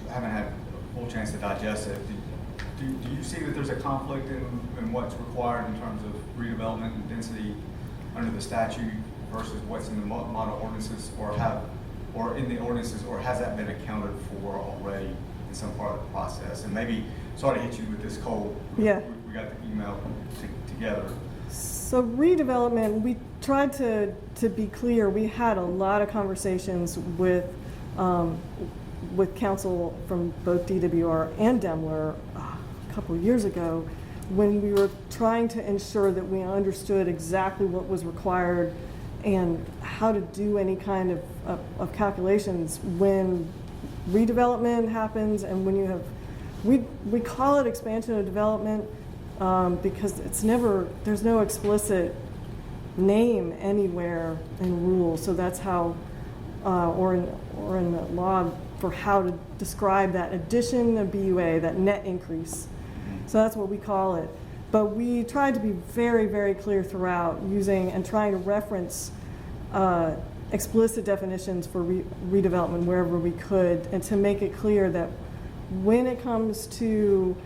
I haven't had a full chance to digest it. Do you see that there's a conflict in what's required in terms of redevelopment and density under the statute versus what's in the model ordinances, or in the ordinances, or has that been accounted for already in some part of the process? And maybe, sorry to hit you with this cold. Yeah. We got the email together. So redevelopment, we tried to be clear. We had a lot of conversations with council from both DWR and Demler a couple of years ago when we were trying to ensure that we understood exactly what was required and how to do any kind of calculations when redevelopment happens and when you have, we call it expansion of development because it's never, there's no explicit name anywhere in rules, so that's how, or in the law for how to describe that addition of BUA, that net increase. So that's what we call it. But we tried to be very, very clear throughout using and trying to reference explicit definitions for redevelopment wherever we could, and to make it clear that when it comes to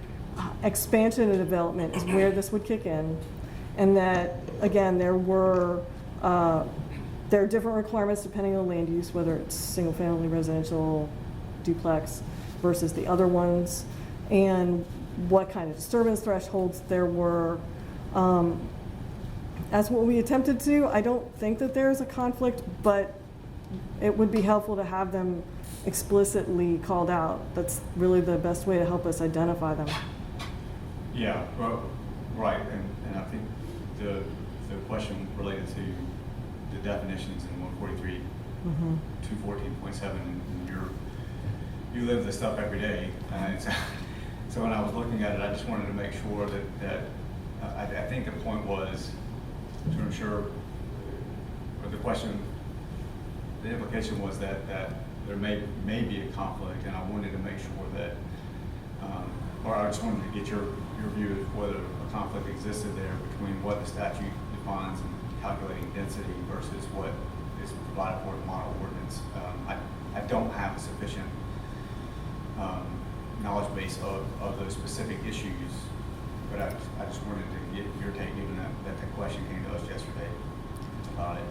expansion and development is where this would kick in, and that, again, there are different requirements depending on land use, whether it's single-family residential, duplex, versus the other ones, and what kind of disturbance thresholds there were. That's what we attempted to do. I don't think that there's a conflict, but it would be helpful to have them explicitly called out. That's really the best way to help us identify them. Yeah, well, right, and I think the question related to the definitions in 143, 214.7, and you live this stuff every day, and so when I was looking at it, I just wanted to make sure that I think the point was to ensure, or the question, the implication was that there may be a conflict, and I wanted to make sure that, or I just wanted to get your view of whether a conflict existed there between what the statute defines and calculating density versus what is provided for the model ordinance. I don't have a sufficient knowledge base of those specific issues, but I just wanted to get your take, given that the question came to us yesterday about it.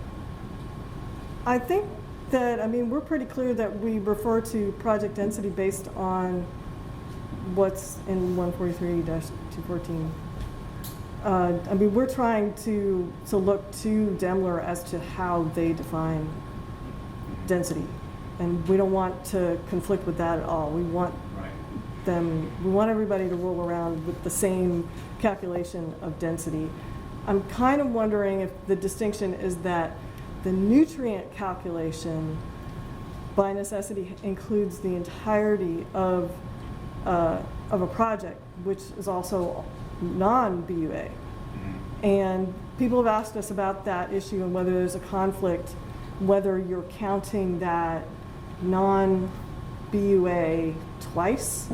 I think that, I mean, we're pretty clear that we refer to project density based on what's in 143-214. I mean, we're trying to look to Demler as to how they define density, and we don't want to conflict with that at all. We want we want everybody to roll around with the same calculation of density. I'm kind of wondering if the distinction is that the nutrient calculation by necessity includes the entirety of a project, which is also non-BUA. And people have asked us about that issue and whether there's a conflict, whether you're counting that non-BUA twice.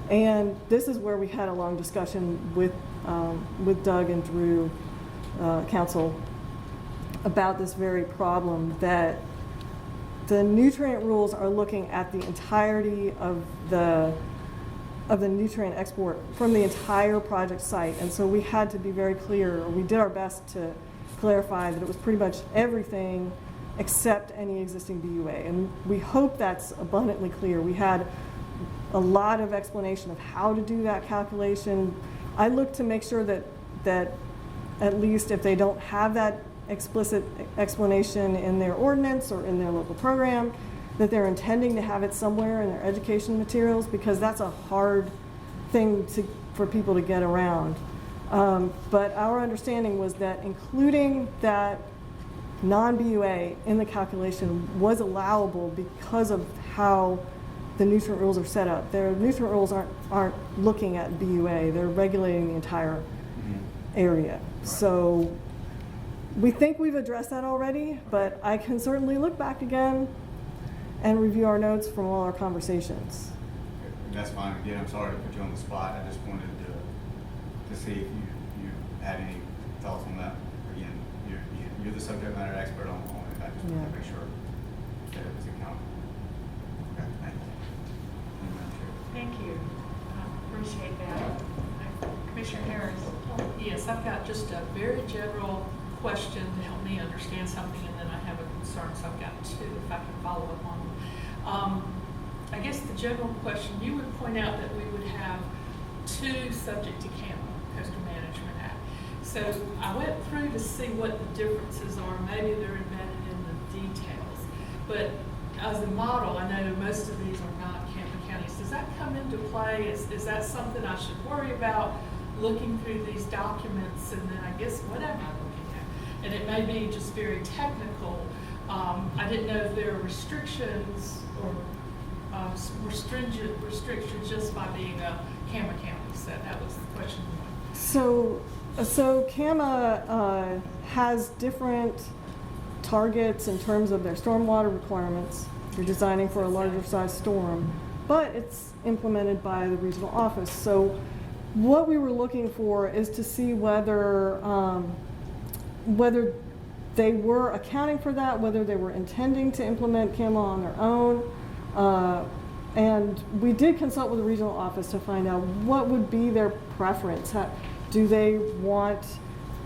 And this is where we had a long discussion with Doug and Drew, council, about this very problem, that the nutrient rules are looking at the entirety of the nutrient export from the entire project site. And so we had to be very clear, or we did our best to clarify that it was pretty much everything except any existing BUA. And we hope that's abundantly clear. We had a lot of explanation of how to do that calculation. I look to make sure that at least if they don't have that explicit explanation in their ordinance or in their local program, that they're intending to have it somewhere in their education materials, because that's a hard thing for people to get around. But our understanding was that including that non-BUA in the calculation was allowable because of how the nutrient rules are set up. Their nutrient rules aren't looking at BUA, they're regulating the entire area. So we think we've addressed that already, but I can certainly look back again and review our notes from all our conversations. That's fine. Again, I'm sorry to put you on the spot. I just wanted to see if you had any thoughts on that. Again, you're the subject matter expert on it. I just wanted to make sure that it was accounted. Okay, thank you. Thank you. I appreciate that. Commissioner Harris. Yes, I've got just a very general question to help me understand something, and then I have a concern, so I've got two, if I can follow up on them. I guess the general question, you would point out that we would have two subject to CAMA, Coastal Management Act. So So I went through to see what the differences are. Maybe they're embedded in the details. But as a model, I know most of these are not Campbell counties. Does that come into play? Is that something I should worry about looking through these documents? And then I guess, what am I looking at? And it may be just very technical. I didn't know if there are restrictions or more stringent restrictions just by being a Campbell County. So that was question one. So CAMA has different targets in terms of their stormwater requirements. You're designing for a larger size storm, but it's implemented by the regional office. So what we were looking for is to see whether they were accounting for that, whether they were intending to implement CAMA on their own. And we did consult with the regional office to find out what would be their preference. Do they want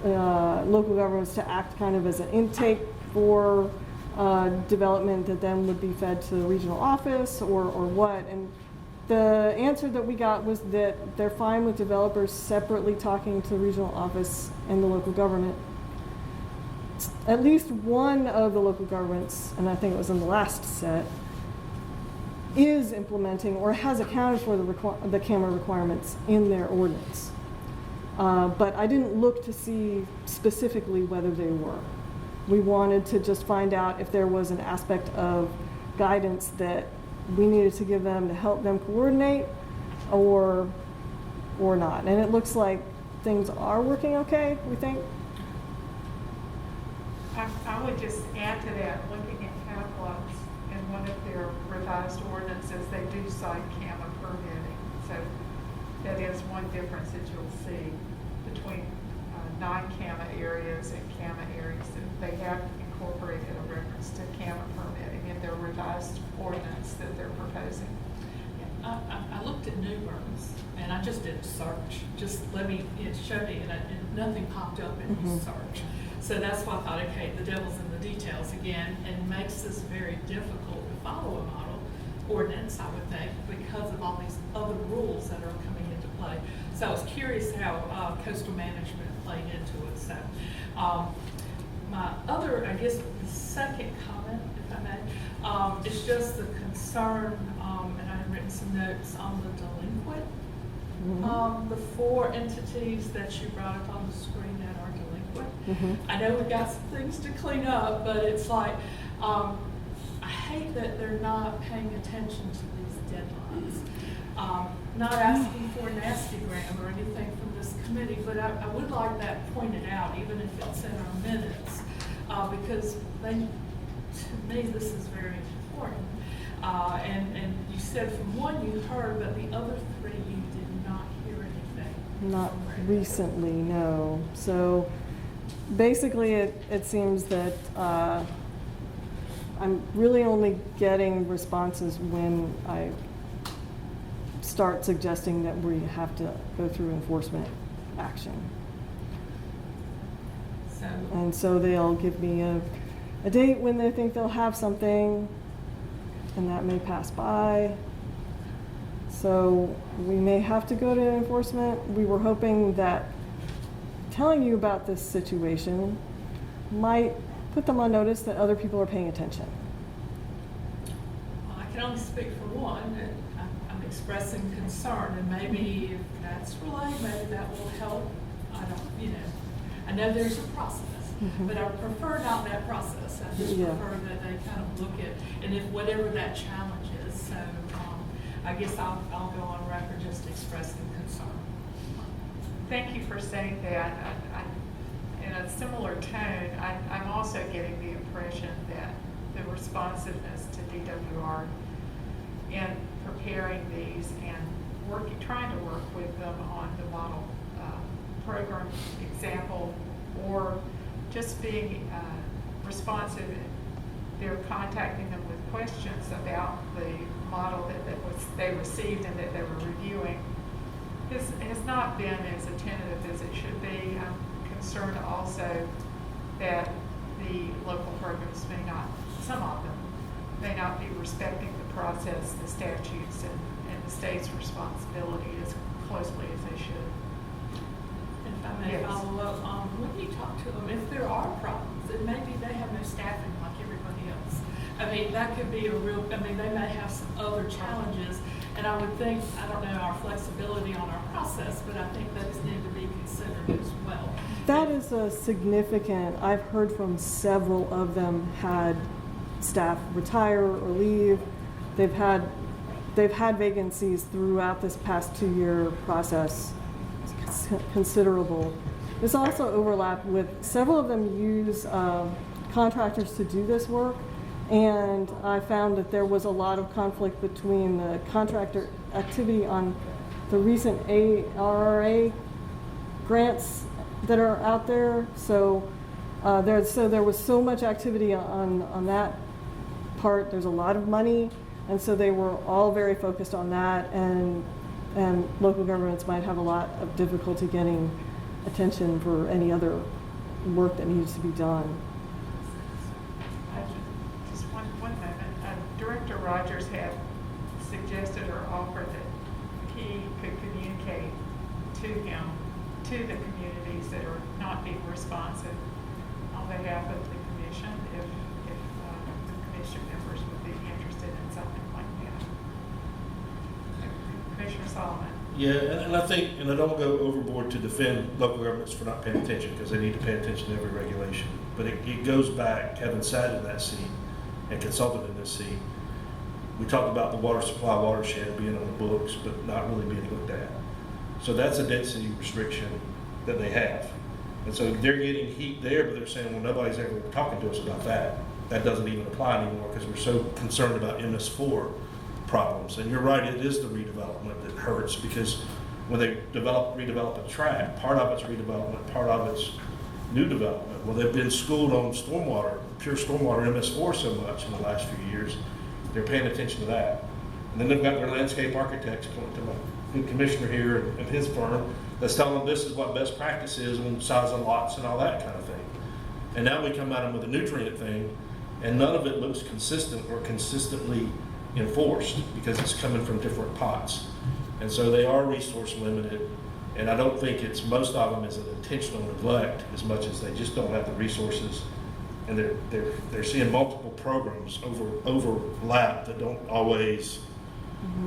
local governments to act kind of as an intake for development that then would be fed to the regional office, or what? And the answer that we got was that they're fine with developers separately talking to the regional office and the local government. At least one of the local governments, and I think it was in the last set, is implementing or has accounted for the CAMA requirements in their ordinance. But I didn't look to see specifically whether they were. We wanted to just find out if there was an aspect of guidance that we needed to give them to help them coordinate or not. And it looks like things are working okay, we think. I would just add to that, looking at catalogs, in one of their revised ordinances, they do cite CAMA permitting. So that is one difference that you'll see between non-CAMA areas and CAMA areas. They have incorporated a reference to CAMA permitting in their revised ordinance that they're proposing. I looked at New Burns, and I just did a search. Just let me, it showed me, and nothing popped up in the search. So that's why I thought, okay, the devil's in the details again, and makes this very difficult to follow a model ordinance, I would think, because of all these other rules that are coming into play. So I was curious how coastal management played into it. So my other, I guess, the second comment, if I may, is just the concern, and I've written some notes on the delinquent. The four entities that you brought up on the screen that are delinquent. I know we've got some things to clean up, but it's like, I hate that they're not paying attention to these deadlines. Not asking for nasty gram or anything from this committee, but I would like that pointed out, even if it's in our minutes, because to me, this is very important. And you said from one you heard, but the other three you did not hear anything. Not recently, no. So basically it seems that I'm really only getting responses when I start suggesting that we have to go through enforcement action. And so they'll give me a date when they think they'll have something, and that may pass by. So we may have to go to enforcement. We were hoping that telling you about this situation might put them on notice that other people are paying attention. Well, I can only speak for one, and I'm expressing concern, and maybe if that's relayed, maybe that will help. I know there's a process, but I prefer not that process. I just prefer that they kind of look at, and if whatever that challenge is, so I guess I'll go on record just expressing concern. Thank you for saying that. In a similar tone, I'm also getting the impression that the responsiveness to DWR in preparing these and trying to work with them on the model program example, or just being responsive. They're contacting them with questions about the model that they received and that they were reviewing. This has not been as attentive as it should be. I'm concerned also that the local programs some of them may not be respecting the process, the statutes, and the state's responsibility as closely as they should. If I may follow up, when you talk to them, if there are problems, and maybe they have no staffing like everybody else. I mean, that could be a real, I mean, they may have some other challenges, and I would think, I don't know our flexibility on our process, but I think those need to be considered as well. That is a significant, I've heard from several of them had staff retire or leave. They've had vacancies throughout this past 2-year process. It's considerable. There's also overlap with several of them use contractors to do this work, and I found that there was a lot of conflict between the contractor activity on the recent ARRA grants that are out there. So there was so much activity on that part. There's a lot of money, and so they were all very focused on that, and local governments might have a lot of difficulty getting attention for any other work that needs to be done. Just one moment. Director Rogers had suggested or offered that he could communicate to him, to the communities that are not being responsive on behalf of the commission, if the commission members would be interested in something like that. Commissioner Solomon. Yeah, and I think, and I don't go overboard to defend local governments for not paying attention, because they need to pay attention to every regulation. But it goes back, having sat in that seat and consulted in this seat, we talked about the water supply watershed being on the books, but not really being looked at. So that's a density restriction that they have. And so they're getting heat there, but they're saying, well, nobody's ever talking to us about that. That doesn't even apply anymore because we're so concerned about MS4 problems. And you're right, it is the redevelopment that hurts, because when they redevelop a tract, part of it's redevelopment, part of it's new development. Well, they've been schooled on stormwater, pure stormwater MS4 so much in the last few years, they're paying attention to that. And then they've got their landscape architects, according to my good commissioner here and his firm, that's telling them this is what best practice is on size of lots and all that kind of thing. And now we come at them with a nutrient thing, and none of it looks consistent or consistently enforced because it's coming from different pots. And so they are resource limited, and I don't think it's, most of them is an intentional neglect as much as they just don't have the resources, and they're seeing multiple programs overlap that don't always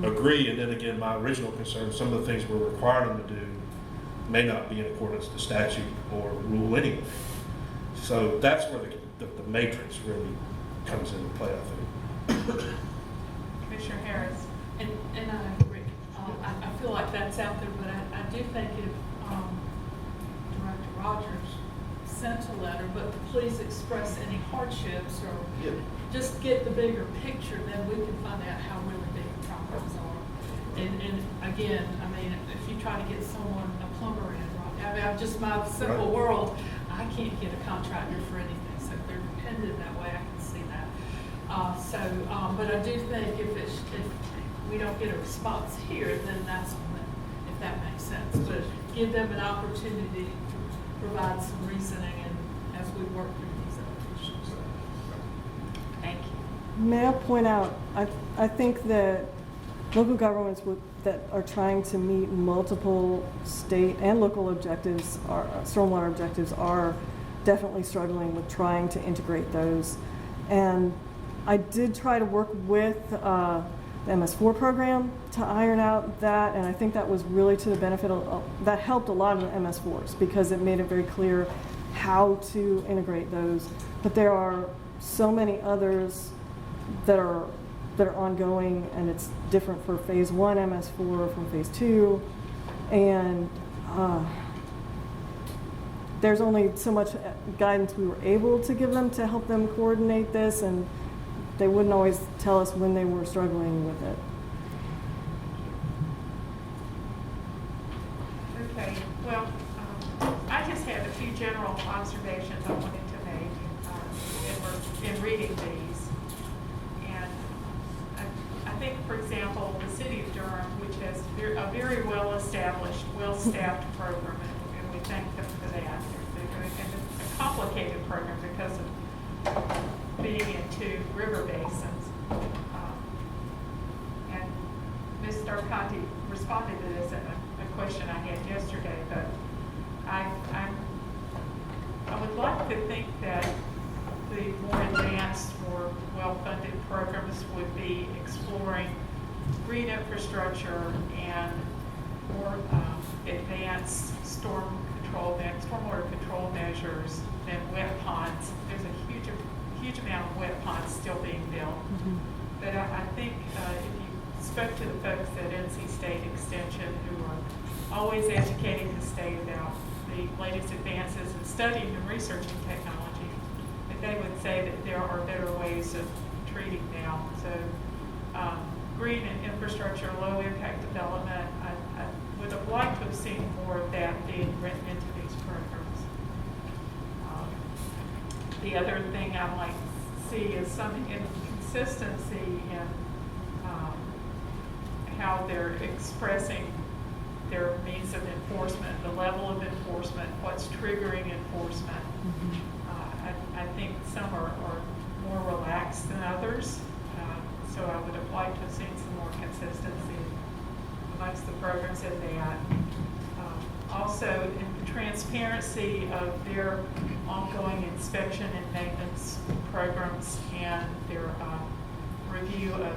agree. And then again, my original concern, some of the things we're requiring them to do may not be in accordance to statute or rule anyway. So that's where the matrix really comes into play, I think. Commissioner Harris. And I agree. I feel like that's out there, but I do think if Director Rogers sent a letter, but please express any hardships or just get the bigger picture, then we can find out how really big the problems are. And again, I mean, if you try to get someone, a plumber in, right? I mean, I'm just my simple world, I can't get a contractor for anything, so they're dependent that way. I can see that. But I do think if we don't get a response here, then that's on them, if that makes sense. But give them an opportunity to provide some reasoning and as we work through these other issues. Thank you. May I point out, I think that local governments that are trying to meet multiple state and local objectives, stormwater objectives, are definitely struggling with trying to integrate those. And I did try to work with the MS4 program to iron out that, and I think that was really to the benefit of, that helped a lot of the MS4s because it made it very clear how to integrate those. But there are so many others that are ongoing, and it's different for phase 1 MS4 from phase 2, and there's only so much guidance we were able to give them to help them coordinate this, and they wouldn't always tell us when they were struggling with it. Okay, well, I just have a few general observations I wanted to make in reading these. And I think, for example, the city of Durham, which has a very well-established, well-staffed program, and we thank them for that. They're doing a complicated program because of being in 2 river basins. And Ms. Darconti responded to this in a question I had yesterday, but I'm would like to think that the more advanced, more well-funded programs would be exploring green infrastructure and more advanced stormwater control measures than wet ponds. There's a huge amount of wet ponds still being built. But I think if you spoke to the folks at NC State Extension, who are always educating the state about the latest advances in studying and researching technology, that they would say that there are better ways of treating now. So green and infrastructure, low impact development, I would have liked to have seen more of that being written into these programs. The other thing I'd like to see is some inconsistency in how they're expressing their means of enforcement, the level of enforcement, what's triggering enforcement. I think some are more relaxed than others, so I would have liked to have seen some more consistency amongst the programs that they had. Also, in the transparency of their ongoing inspection and maintenance programs and their review of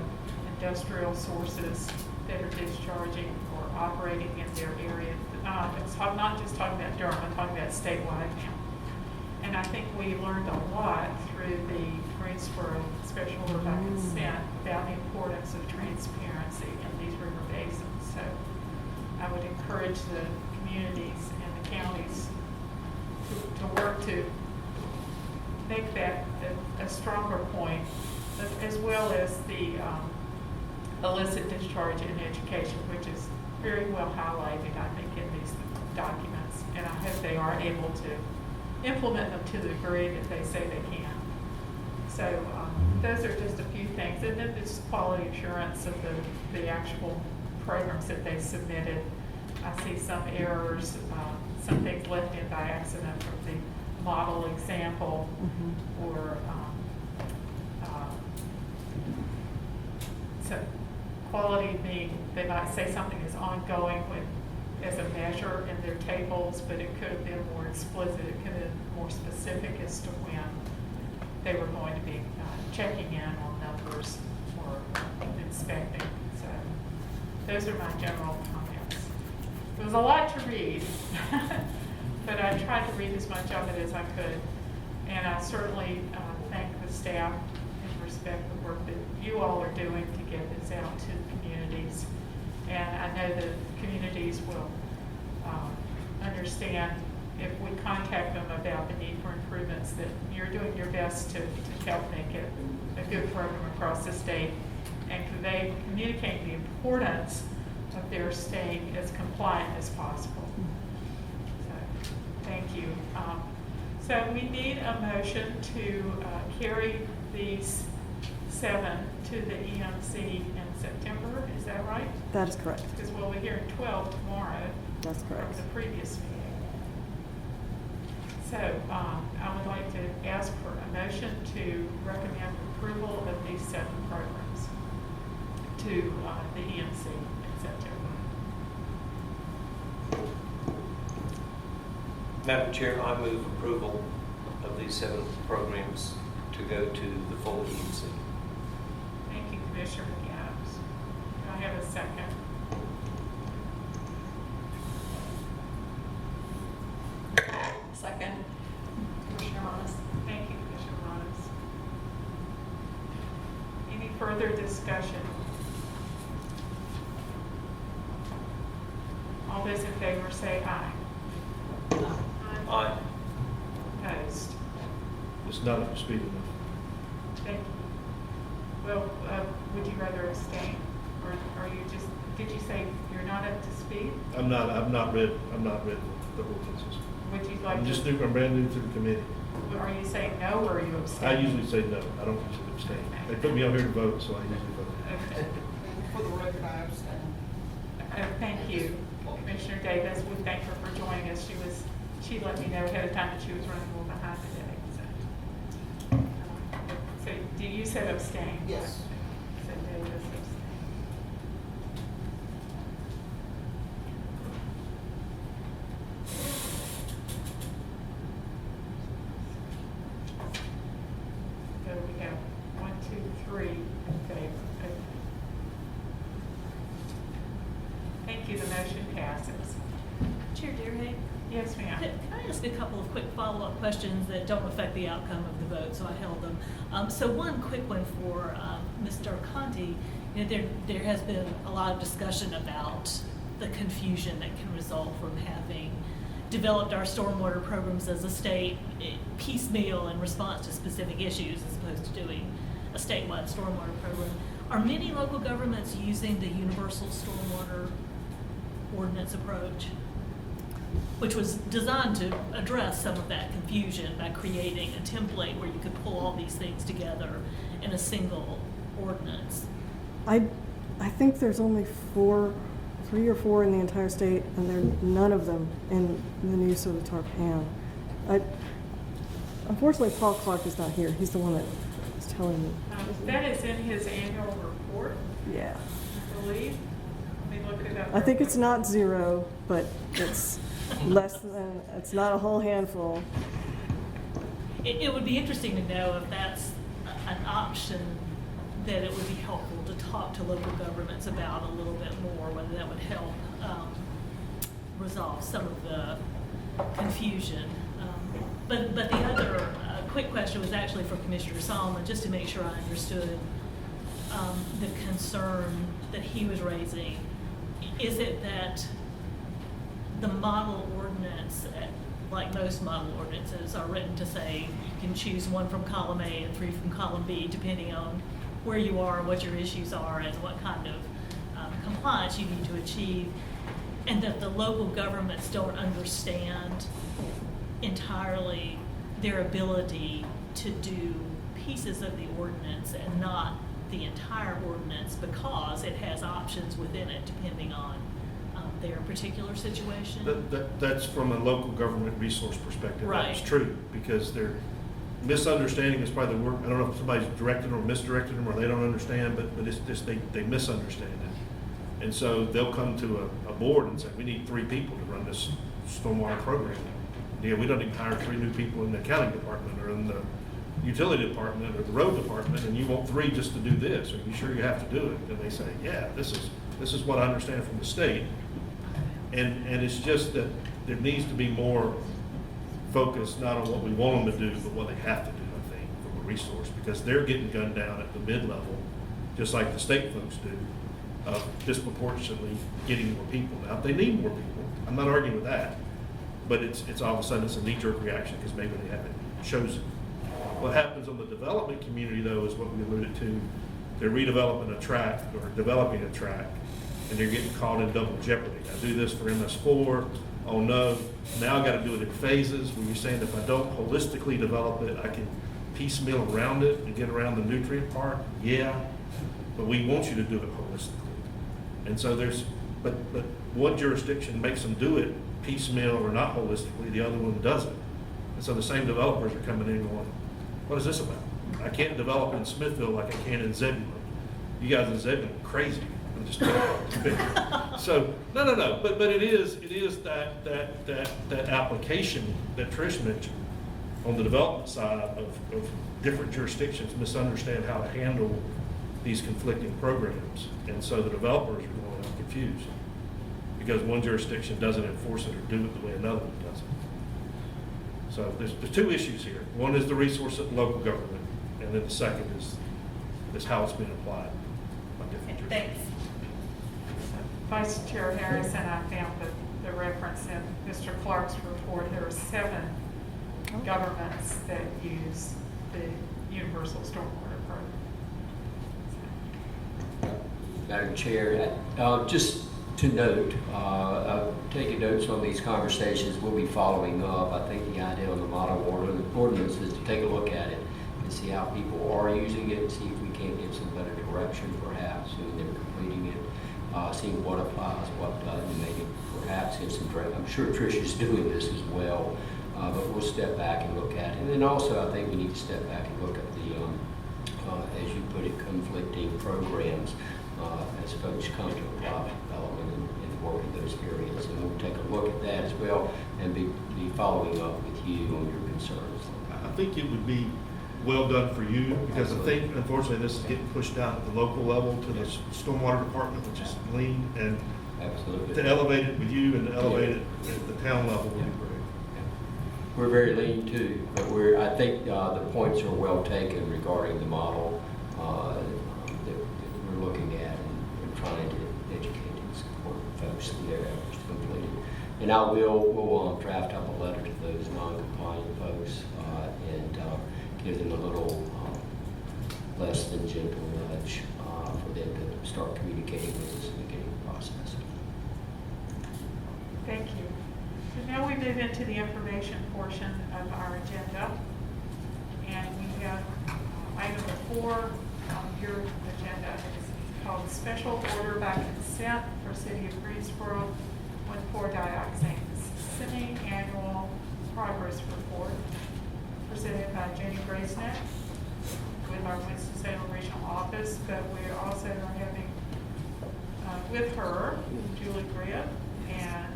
industrial sources that are discharging or operating in their area. I'm not just talking about Durham, I'm talking about statewide now. And I think we learned a lot through the Greensboro special order by consent about the importance of transparency in these river basins. So I would encourage the communities and the counties to work to make that a stronger point, as well as the illicit discharge in education, which is very well highlighted, I think, in these documents. And I hope they are able to implement them to the degree that they say they can. So those are just a few things. And then this quality assurance of the actual programs that they submitted. I see some errors, some things left in by accident from the model example, or so quality being, they might say something is ongoing as a measure in their tables, but it could have been more explicit, it could have been more specific as to when they were going to be checking in on numbers or inspecting. So those are my general comments. It was a lot to read, but I tried to read as much of it as I could. And I certainly thank the staff and respect the work that you all are doing to get this out to the communities. And I know the communities will understand if we contact them about the need for improvements, that you're doing your best to help make it a good program across the state and communicate the importance of their staying as compliant as possible. So, thank you. So we need a motion to carry these 7 to the EMC in September. Is that right? That is correct. Because we'll be hearing 12 tomorrow. That's correct. From the previous meeting. So I would like to ask for a motion to recommend approval of these 7 programs to the EMC in September. Madam Chair, I move approval of these 7 programs to go to the full EMC. Thank you, Commissioner McAdams. Do I have a second? Second, Commissioner Monas. Thank you, Commissioner Monas. Any further discussion? All those in favor say aye. Aye. Opposed? It's not up to speed enough. Thank you. Well, would you rather abstain, or are you just, did you say you're not up to speed? I've not read the ordinances. Would you like I'm to? just new, I'm brand new to the committee. Are you saying no, or are you I abstaining? usually say no, I don't usually abstain. They put me out here to vote, so I usually vote. Okay. For the record, I abstain. Thank you, Commissioner Davis. We thank her for joining us. She let me know ahead of time that she was running a little behind today. So do you say abstain? Yes. So Davis abstain. Variances. Chair Deerhead? Yes, ma'am. Can I ask a couple of quick follow-up questions that don't affect the outcome of the vote, so I held them. So one quick one for Mr. Conti. You know, there has been a lot of discussion about the confusion that can result from having developed our stormwater programs as a state piecemeal in response to specific issues as opposed to doing a statewide stormwater program. Are many local governments using the universal stormwater ordinance approach, which was designed to address some of that confusion by creating a template where you could pull all these things together in a single ordinance? I think there's only 3 or 4 in the entire state, and there are none of them in the new sort of Tarpan. Unfortunately, Paul Clark is not here. He's the one that is telling me. That is in his annual report, Yeah. I believe. Let me look it up. I think it's not 0, but it's less than, it's not a whole handful. It would be interesting to know if that's an option that it would be helpful to talk to local governments about a little bit more, whether that would help resolve some of the confusion. But the other quick question was actually for Commissioner Solomon, just to make sure I understood the concern that he was raising. Is it that the model ordinance, like most model ordinances, are written to say you can choose 1 from column A and 3 from column B, depending on where you are, what your issues are, and what kind of compliance you need to achieve, and that the local governments don't understand entirely their ability to do pieces of the ordinance and not the entire ordinance because it has options within it depending on their particular situation? That's from a local government resource perspective. Right. That's true, because their misunderstanding is probably the word. I don't know if somebody's directed or misdirected them or they don't understand, but it's just they misunderstand it. And so they'll come to a board and say, we need 3 people to run this stormwater program. Yeah, we don't even hire 3 new people in the accounting department or in the utility department or the road department, and you want 3 just to do this. Are you sure you have to do it? And they say, yeah, this is what I understand from the state. And it's just that there needs to be more focus not on what we want them to do, but what they have to do, I think, from a resource, because they're getting gunned down at the mid-level, just like the state folks do, of disproportionately getting more people. Now, they need more people. I'm not arguing with that, but it's all of a sudden it's a knee-jerk reaction because maybe they haven't chosen. What happens on the development community, though, is what we alluded to. They're redeveloping a tract or developing a tract, and they're getting caught in double jeopardy. I do this for MS4. Oh no, now I got to do it in phases. Where you're saying if I don't holistically develop it, I can piecemeal around it and get around the nutrient part. Yeah, but we want you to do it holistically. And so but one jurisdiction makes them do it piecemeal or not holistically. The other one doesn't. And so the same developers are coming in going, what is this about? I can't develop in Smithville like I can in Zebulon. You guys in Zebulon are crazy. I'm just so no. But it is that application that Trish mentioned on the development side of different jurisdictions misunderstand how to handle these conflicting programs, and so the developers are going out confused because one jurisdiction doesn't enforce it or do it the way another one doesn't. So there's 2 issues here. One is the resource of local government, and then the second is how it's being applied by different jurisdictions. Thanks. Vice Chair Harrison, I found the reference in Mr. Clark's report. There are 7 governments that use the Universal Stormwater Program. Madam Chair, just to note, I've taken notes on these conversations. We'll be following up. I think the idea on the model ordinance is to take a look at it and see how people are using it and see if we can't get some better direction perhaps when they're completing it. Seeing what applies, what doesn't, and maybe perhaps get some direct. I'm sure Tricia's doing this as well, but we'll step back and look at it. And then also, I think we need to step back and look at the, as you put it, conflicting programs as folks come to private development and work in those areas. And we'll take a look at that as well and be following up with you on your concerns. I think it would be well done for you, because I think, unfortunately, this is getting pushed down at the local level to the stormwater department, which is lean, and Absolutely. To elevate it with you and to elevate it at the town level would be great. We're very lean too, but I think the points are well taken regarding the model that we're looking at and trying to educate and support folks in their efforts to complete it. And we'll draft up a letter to those non-compliant folks and give them a little less than gentle nudge for them to start communicating with us in the beginning of the process. Thank you. So now we move into the information portion of our agenda. And we have item 4 on your agenda. It's called Special Order by Consent for City of Greensboro 1,4 Dioxane Semi-Annual Progress Report, presented by Jenny Graysnet with our Winston-Salem Regional Office, but we also are having with her Julie Gribb and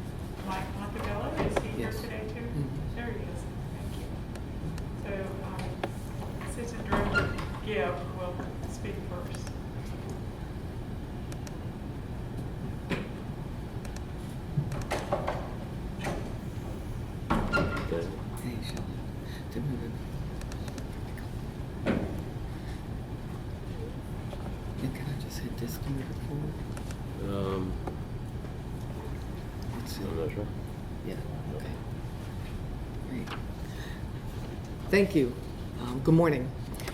Mike Montebello. Is he here today too? There he is. Thank you. So Assistant Director Gibb will speak first. Can I just hit this to move it forward? Let's see. I'm not sure. Yeah, okay. Great. Thank you. Good morning.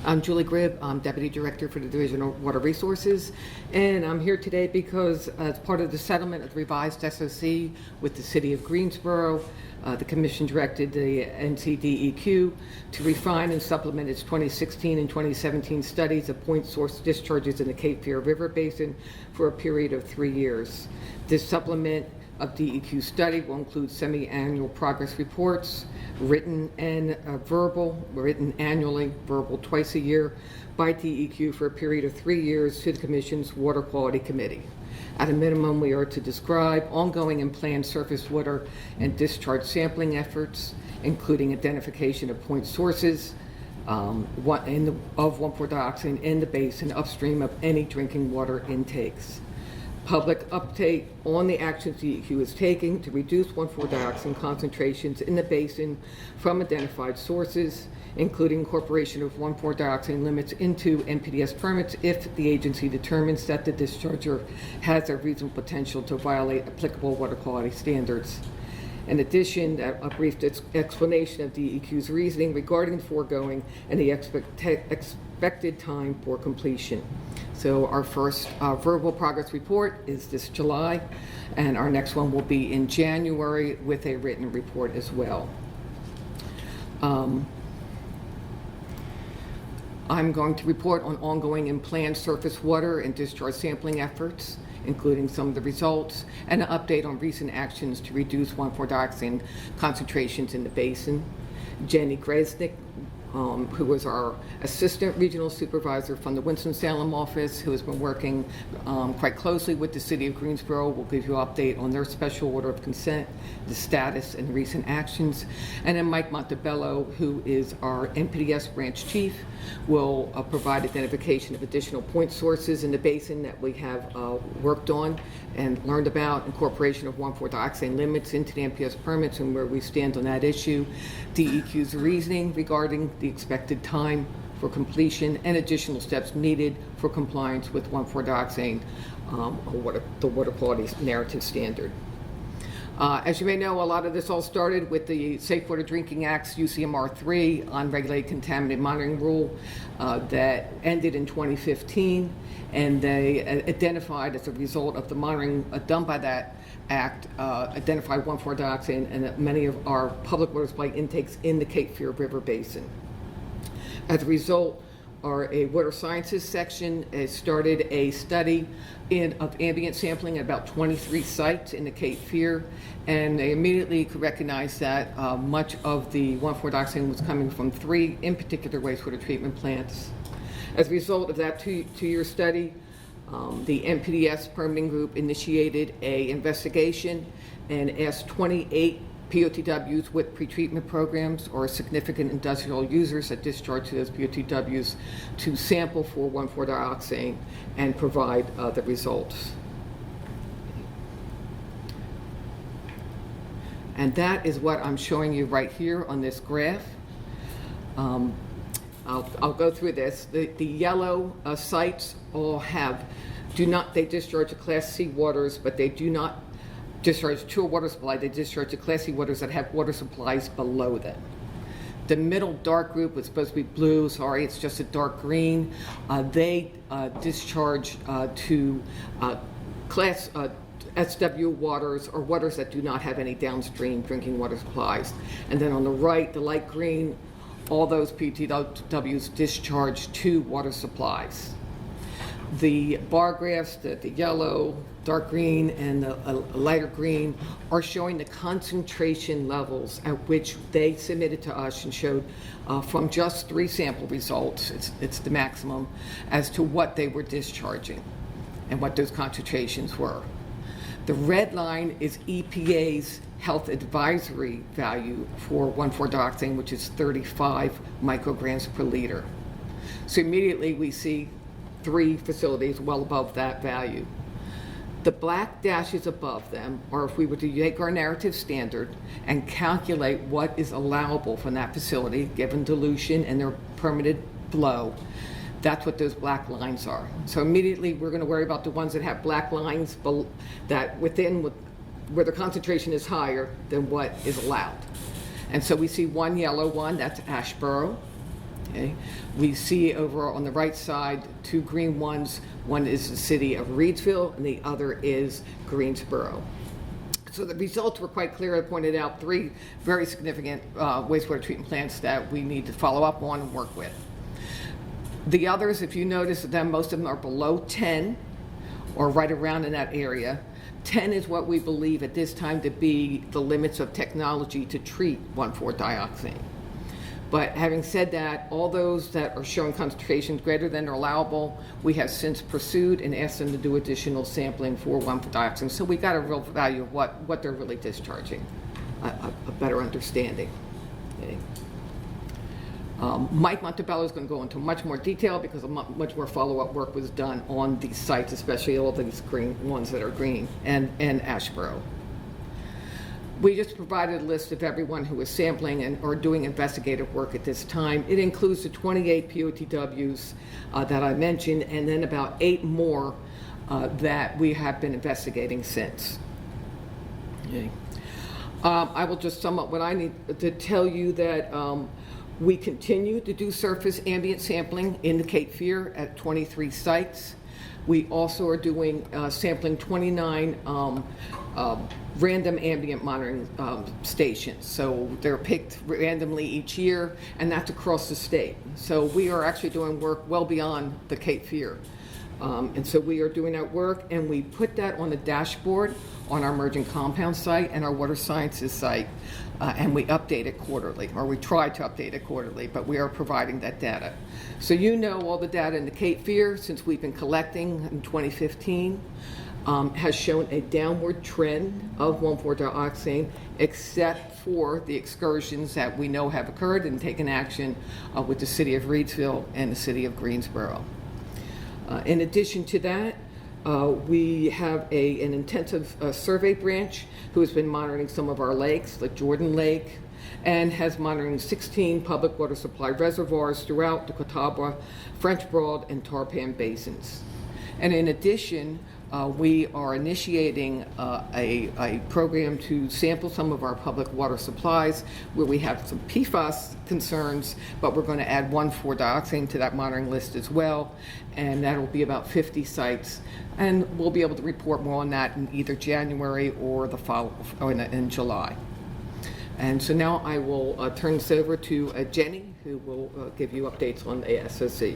I'm Julie Gribb. I'm Deputy Director for the Division of Water Resources, and I'm here today because as part of the settlement of the revised SOC with the City of Greensboro, the Commission directed the NCDEQ to refine and supplement its 2016 and 2017 studies of point source discharges in the Cape Fear River Basin for a period of 3 years. This supplement of DEQ study will include semi-annual progress reports, written and verbal, written annually, verbal twice a year, by DEQ for a period of 3 years to the Commission's Water Quality Committee. At a minimum, we are to describe ongoing and planned surface water and discharge sampling efforts, including identification of point sources of 1,4-dioxane in the basin upstream of any drinking water intakes. Public update on the actions DEQ is taking to reduce 1,4-dioxane concentrations in the basin from identified sources, including incorporation of 1,4-dioxane limits into NPDES permits if the agency determines that the discharger has a reasonable potential to violate applicable water quality standards. In addition, a brief explanation of DEQ's reasoning regarding the foregoing and the expected time for completion. So our first verbal progress report is this July, and our next one will be in January with a written report as well. I'm going to report on ongoing and planned surface water and discharge sampling efforts, including some of the results, and an update on recent actions to reduce 1,4-dioxane concentrations in the basin. Jenny Graysnet, who was our Assistant Regional Supervisor from the Winston-Salem office, who has been working quite closely with the City of Greensboro, will give you an update on their special order of consent, the status, and recent actions. And then Mike Montebello, who is our NPDES Branch Chief, will provide identification of additional point sources in the basin that we have worked on and learned about, incorporation of 1,4-dioxane limits into the NPDES permits and where we stand on that issue, DEQ's reasoning regarding the expected time for completion and additional steps needed for compliance with 1,4-dioxane, the water quality narrative standard. As you may know, a lot of this all started with the Safe Water Drinking Act's UCMR 3 unregulated contaminant monitoring rule that ended in 2015, and they identified as a result of the monitoring done by that act, identified 1,4-dioxane in many of our public water supply intakes in the Cape Fear River Basin. As a result, our Water Sciences section has started a study of ambient sampling at about 23 sites in the Cape Fear, and they immediately could recognize that much of the 1,4-dioxane was coming from 3, in particular, wastewater treatment plants. As a result of that two-year study, the NPDES permitting group initiated an investigation and asked 28 POTWs with pretreatment programs or significant industrial users that discharge to those POTWs to sample for 1,4-dioxane and provide the results. And that is what I'm showing you right here on this graph. I'll go through this. The yellow sites all they discharge to Class C waters, but they do not discharge to a water supply. They discharge to Class C waters that have water supplies below them. The middle dark group was supposed to be blue. Sorry, it's just a dark green. They discharge to Class SW waters, or waters that do not have any downstream drinking water supplies. And then on the right, the light green, all those PTWs discharge to water supplies. The bar graphs, the yellow, dark green, and the lighter green are showing the concentration levels at which they submitted to us and showed from just 3 sample results, it's the maximum, as to what they were discharging and what those concentrations were. The red line is EPA's health advisory value for 1,4-dioxane, which is 35 micrograms per liter. So immediately we see 3 facilities well above that value. The black dashes above them are if we were to take our narrative standard and calculate what is allowable from that facility, given dilution and their permitted flow. That's what those black lines are. So immediately we're going to worry about the ones that have black lines that within where the concentration is higher than what is allowed. And so we see one yellow one, that's Asheboro. Okay. We see over on the right side 2 green ones. One is the city of Reedsville and the other is Greensboro. So the results were quite clear. I pointed out 3 very significant wastewater treatment plants that we need to follow up on and work with. The others, if you notice them, most of them are below 10 or right around in that area. 10 is what we believe at this time to be the limits of technology to treat 1,4-dioxane. But having said that, all those that are showing concentrations greater than are allowable, we have since pursued and asked them to do additional sampling for 1,4-dioxane. So we got a real value of what they're really discharging, a better understanding. Okay. Mike Montebello is going to go into much more detail because much more follow-up work was done on these sites, especially all these green ones that are green, and Asheboro. We just provided a list of everyone who is sampling or doing investigative work at this time. It includes the 28 POTWs that I mentioned, and then about 8 more that we have been investigating since. Okay. I will just sum up what I need to tell you that we continue to do surface ambient sampling in the Cape Fear at 23 sites. We also are doing sampling 29 random ambient monitoring stations. So they're picked randomly each year, and that's across the state. So we are actually doing work well beyond the Cape Fear. And so we are doing that work, and we put that on the dashboard on our emerging compound site and our water sciences site, and we update it quarterly, or we try to update it quarterly, but we are providing that data. So you know all the data in the Cape Fear since we've been collecting in 2015 has shown a downward trend of 1,4-dioxane, except for the excursions that we know have occurred and taken action with the city of Reedsville and the city of Greensboro. In addition to that, we have an intensive survey branch who has been monitoring some of our lakes, like Jordan Lake, and has monitoring 16 public water supply reservoirs throughout the Catawba, French Broad, and Tarpan basins. And in addition, we are initiating a program to sample some of our public water supplies where we have some PFAS concerns, but we're going to add 1,4-dioxane to that monitoring list as well, and that will be about 50 sites, and we'll be able to report more on that in either January or in July. And so now I will turn this over to Jenny, who will give you updates on the SOC.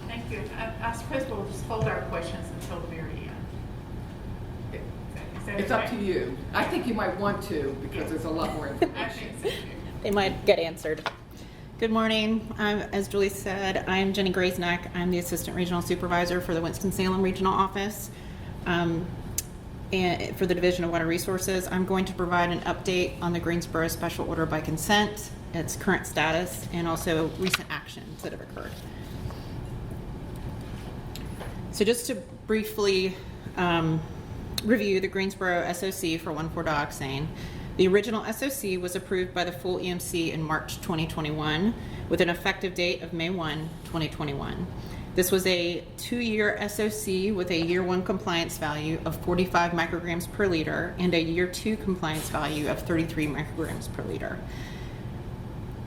Thank you. I suppose we'll just hold our questions until the very end. Is that It's okay? up to you. I think you might want to because there's a lot more I information. think so. They might get answered. Good morning. As Julie said, I'm Jenny Graysnack. I'm the Assistant Regional Supervisor for the Winston-Salem Regional Office and for the Division of Water Resources. I'm going to provide an update on the Greensboro Special Order by Consent, its current status, and also recent actions that have occurred. So just to briefly review the Greensboro SOC for 1,4-dioxane. The original SOC was approved by the full EMC in March 2021 with an effective date of May 1, 2021. This was a 2-year SOC with a year 1 compliance value of 45 micrograms per liter and a year 2 compliance value of 33 micrograms per liter.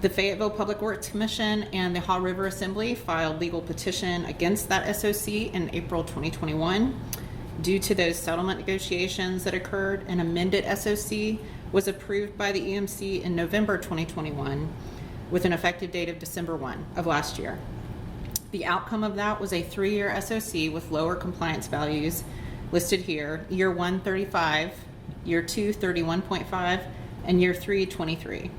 The Fayetteville Public Works Commission and the Haw River Assembly filed legal petition against that SOC in April 2021. Due to those settlement negotiations that occurred, an amended SOC was approved by the EMC in November 2021 with an effective date of December 1 of last year. The outcome of that was a 3-year SOC with lower compliance values listed here: year 1, 35, year 2, 31.5, and year 3, 23.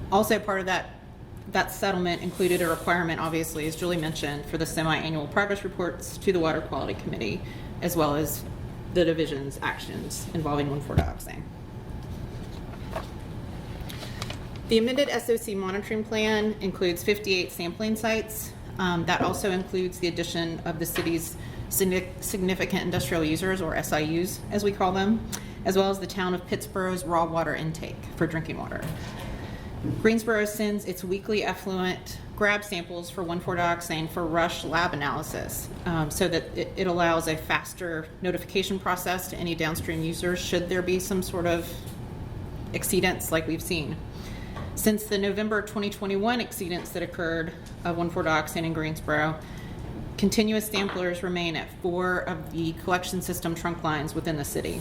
Also part of that settlement included a requirement, obviously, as Julie mentioned, for the semi-annual progress reports to the Water Quality Committee, as well as the division's actions involving 1,4-dioxane. The amended SOC monitoring plan includes 58 sampling sites. That also includes the addition of the city's significant industrial users, or SIUs as we call them, as well as the town of Pittsboro's raw water intake for drinking water. Greensboro sends its weekly effluent grab samples for 1,4-dioxane for rush lab analysis, so that it allows a faster notification process to any downstream users should there be some sort of exceedance like we've seen. Since the November 2021 exceedance that occurred of 1,4-dioxane in Greensboro, continuous samplers remain at 4 of the collection system trunk lines within the city.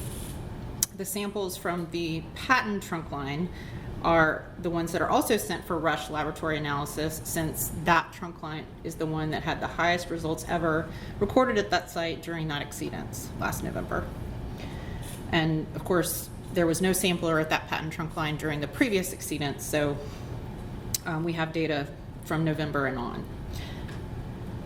The samples from the patent trunk line are the ones that are also sent for rush laboratory analysis, since that trunk line is the one that had the highest results ever recorded at that site during that exceedance last November. And of course, there was no sampler at that patent trunk line during the previous exceedance, so we have data from November and on.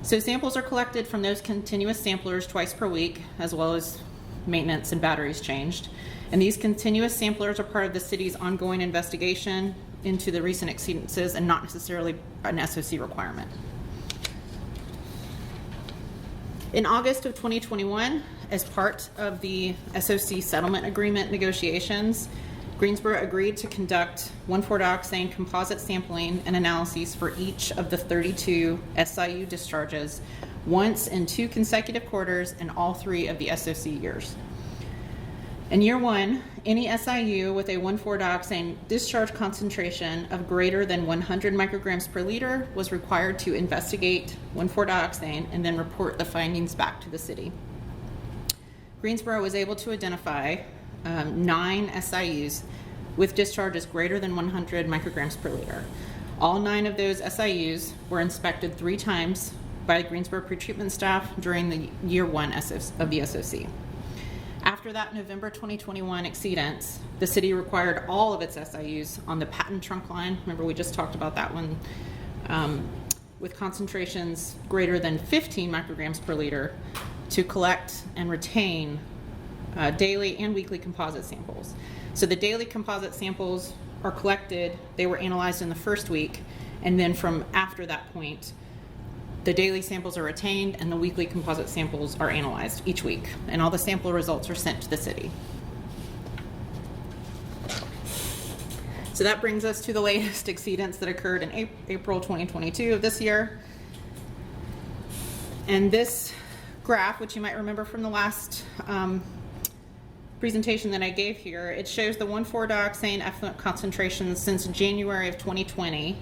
So samples are collected from those continuous samplers twice per week, as well as maintenance and batteries changed. And these continuous samplers are part of the city's ongoing investigation into the recent exceedances and not necessarily an SOC requirement. In August of 2021, as part of the SOC settlement agreement negotiations, Greensboro agreed to conduct 1,4-dioxane composite sampling and analyses for each of the 32 SIU discharges once in 2 consecutive quarters in all 3 of the SOC years. In year 1, any SIU with a 1,4-dioxane discharge concentration of greater than 100 micrograms per liter was required to investigate 1,4-dioxane and then report the findings back to the city. Greensboro was able to identify 9 SIUs with discharges greater than 100 micrograms per liter. All 9 of those SIUs were inspected 3 times by Greensboro pretreatment staff during the year 1 of the SOC. After that November 2021 exceedance, the city required all of its SIUs on the patent trunk line, remember we just talked about that one, with concentrations greater than 15 micrograms per liter to collect and retain daily and weekly composite samples. So the daily composite samples are collected, they were analyzed in the first week, and then from after that point, the daily samples are retained and the weekly composite samples are analyzed each week, and all the sample results are sent to the city. So that brings us to the latest exceedance that occurred in April 2022 of this year. And this graph, which you might remember from the last presentation that I gave here, it shows the 1,4-dioxane effluent concentrations since January of 2020.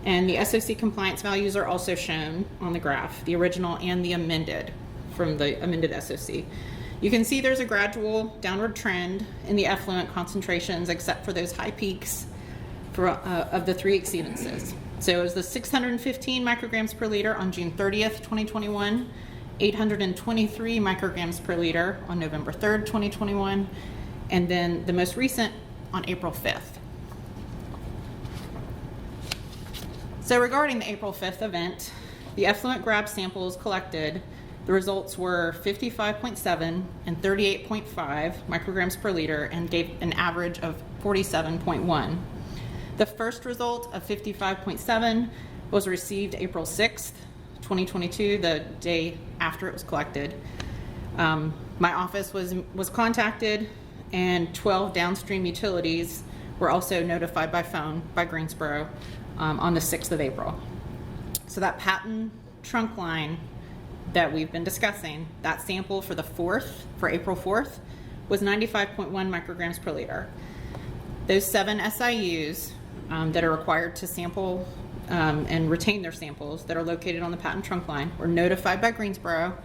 And the SOC compliance values are also shown on the graph, the original and the amended from the amended SOC. You can see there's a gradual downward trend in the effluent concentrations, except for those high peaks of the 3 exceedances. So it was the 615 micrograms per liter on June 30th, 2021, 823 micrograms per liter on November 3rd, 2021, and then the most recent on April 5th. So regarding the April 5th event, the effluent grab samples collected, the results were 55.7 and 38.5 micrograms per liter and gave an average of 47.1. The first result of 55.7 was received April 6th, 2022, the day after it was collected. My office was contacted, and 12 downstream utilities were also notified by phone by Greensboro on the 6th of April. So that Patton trunk line that we've been discussing, that sample for April 4th, was 95.1 micrograms per liter. Those 7 SIUs that are required to sample and retain their samples that are located on the Patton trunk line were notified by Greensboro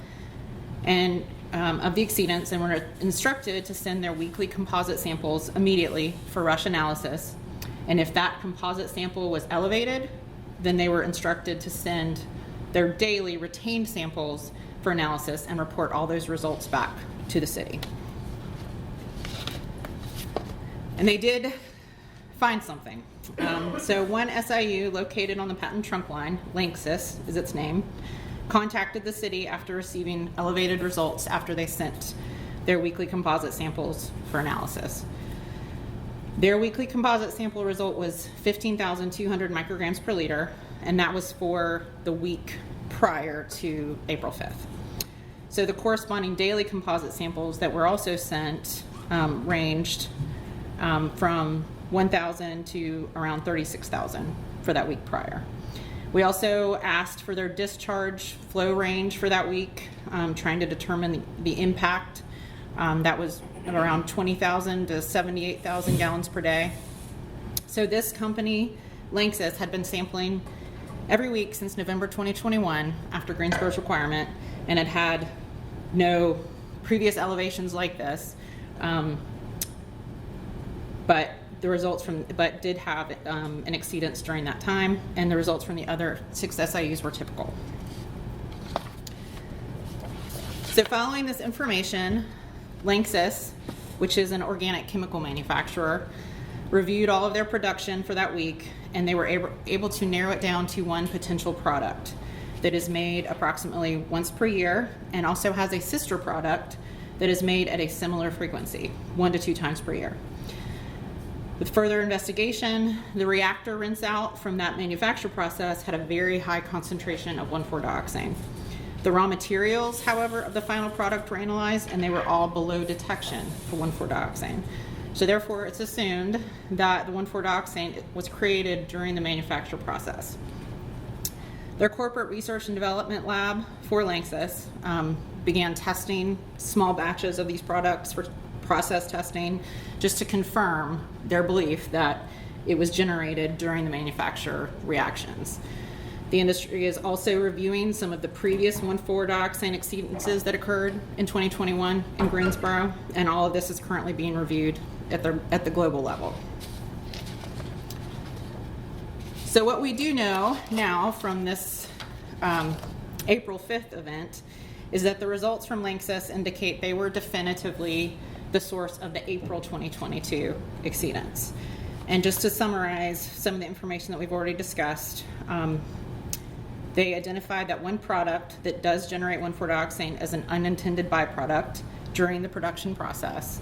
and of the exceedance, and were instructed to send their weekly composite samples immediately for rush analysis. And if that composite sample was elevated, then they were instructed to send their daily retained samples for analysis and report all those results back to the city. And they did find something. So one SIU located on the Patton trunk line, Lanxess is its name, contacted the city after receiving elevated results after they sent their weekly composite samples for analysis. Their weekly composite sample result was 15,200 micrograms per liter, and that was for the week prior to April 5th. So the corresponding daily composite samples that were also sent ranged from 1,000 to around 36,000 for that week prior. We also asked for their discharge flow range for that week, trying to determine the impact. That was around 20,000 to 78,000 gallons per day. So this company, Lanxess, had been sampling every week since November 2021 after Greensboro's requirement, and had had no previous elevations like this. But did have an exceedance during that time, and the results from the other 6 SIUs were typical. So following this information, Lanxess, which is an organic chemical manufacturer, reviewed all of their production for that week, and they were able to narrow it down to one potential product that is made approximately once per year and also has a sister product that is made at a similar frequency, 1 to 2 times per year. With further investigation, the reactor rinse out from that manufacture process had a very high concentration of 1,4-dioxane. The raw materials, however, of the final product were analyzed, and they were all below detection for 1,4-dioxane. So therefore, it's assumed that the 1,4-dioxane was created during the manufacture process. Their corporate research and development lab for Lanxess began testing small batches of these products for process testing, just to confirm their belief that it was generated during the manufacture reactions. The industry is also reviewing some of the previous 1,4-dioxane exceedances that occurred in 2021 in Greensboro, and all of this is currently being reviewed at the global level. So what we do know now from this April 5th event is that the results from Lanxess indicate they were definitively the source of the April 2022 exceedance. And just to summarize some of the information that we've already discussed, they identified that one product that does generate 1,4-dioxane as an unintended byproduct during the production process.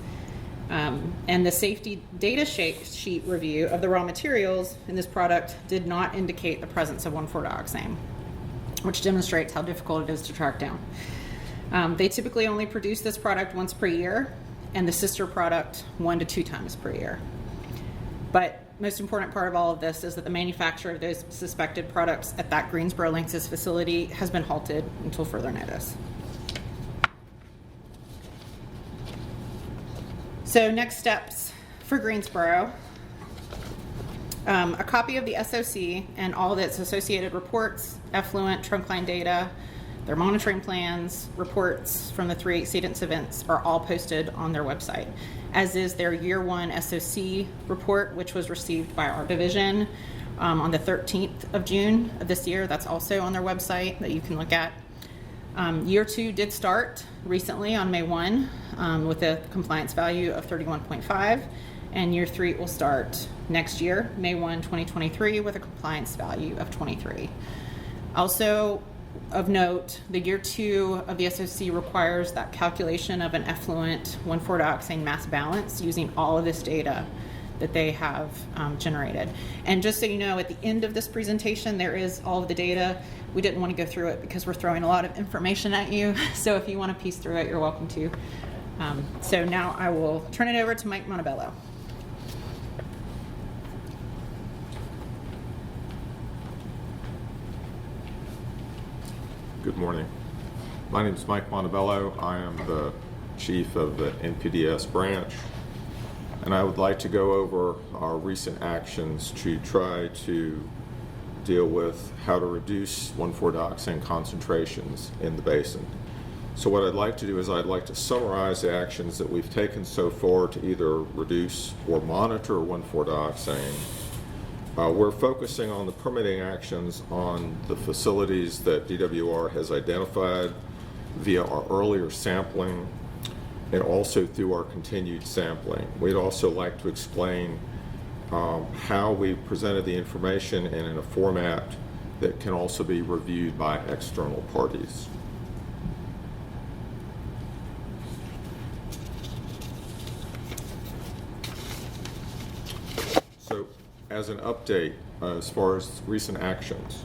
And the safety data sheet review of the raw materials in this product did not indicate the presence of 1,4-dioxane, which demonstrates how difficult it is to track down. They typically only produce this product once per year, and the sister product 1 to 2 times per year. But most important part of all of this is that the manufacture of those suspected products at that Greensboro Lanxess facility has been halted until further notice. So next steps for Greensboro. A copy of the SOC and all of its associated reports, effluent, trunk line data, their monitoring plans, reports from the 3 exceedance events are all posted on their website, as is their year 1 SOC report, which was received by our division on the 13th of June of this year. That's also on their website that you can look at. Year 2 did start recently on May 1 with a compliance value of 31.5, and year 3 will start next year, May 1, 2023, with a compliance value of 23. Also, of note, the year 2 of the SOC requires that calculation of an effluent 1,4-dioxane mass balance using all of this data that they have generated. And just so you know, at the end of this presentation, there is all of the data. We didn't want to go through it because we're throwing a lot of information at you. So if you want to piece through it, you're welcome to. So now I will turn it over to Mike Montebello. Good morning. My name is Mike Montebello. I am the chief of the NPDES branch, and I would like to go over our recent actions to try to deal with how to reduce 1,4-dioxane concentrations in the basin. So what I'd like to do is I'd like to summarize the actions that we've taken so far to either reduce or monitor 1,4-dioxane. We're focusing on the permitting actions on the facilities that DWR has identified via our earlier sampling and also through our continued sampling. We'd also like to explain how we presented the information and in a format that can also be reviewed by external parties. So, as an update, as far as recent actions,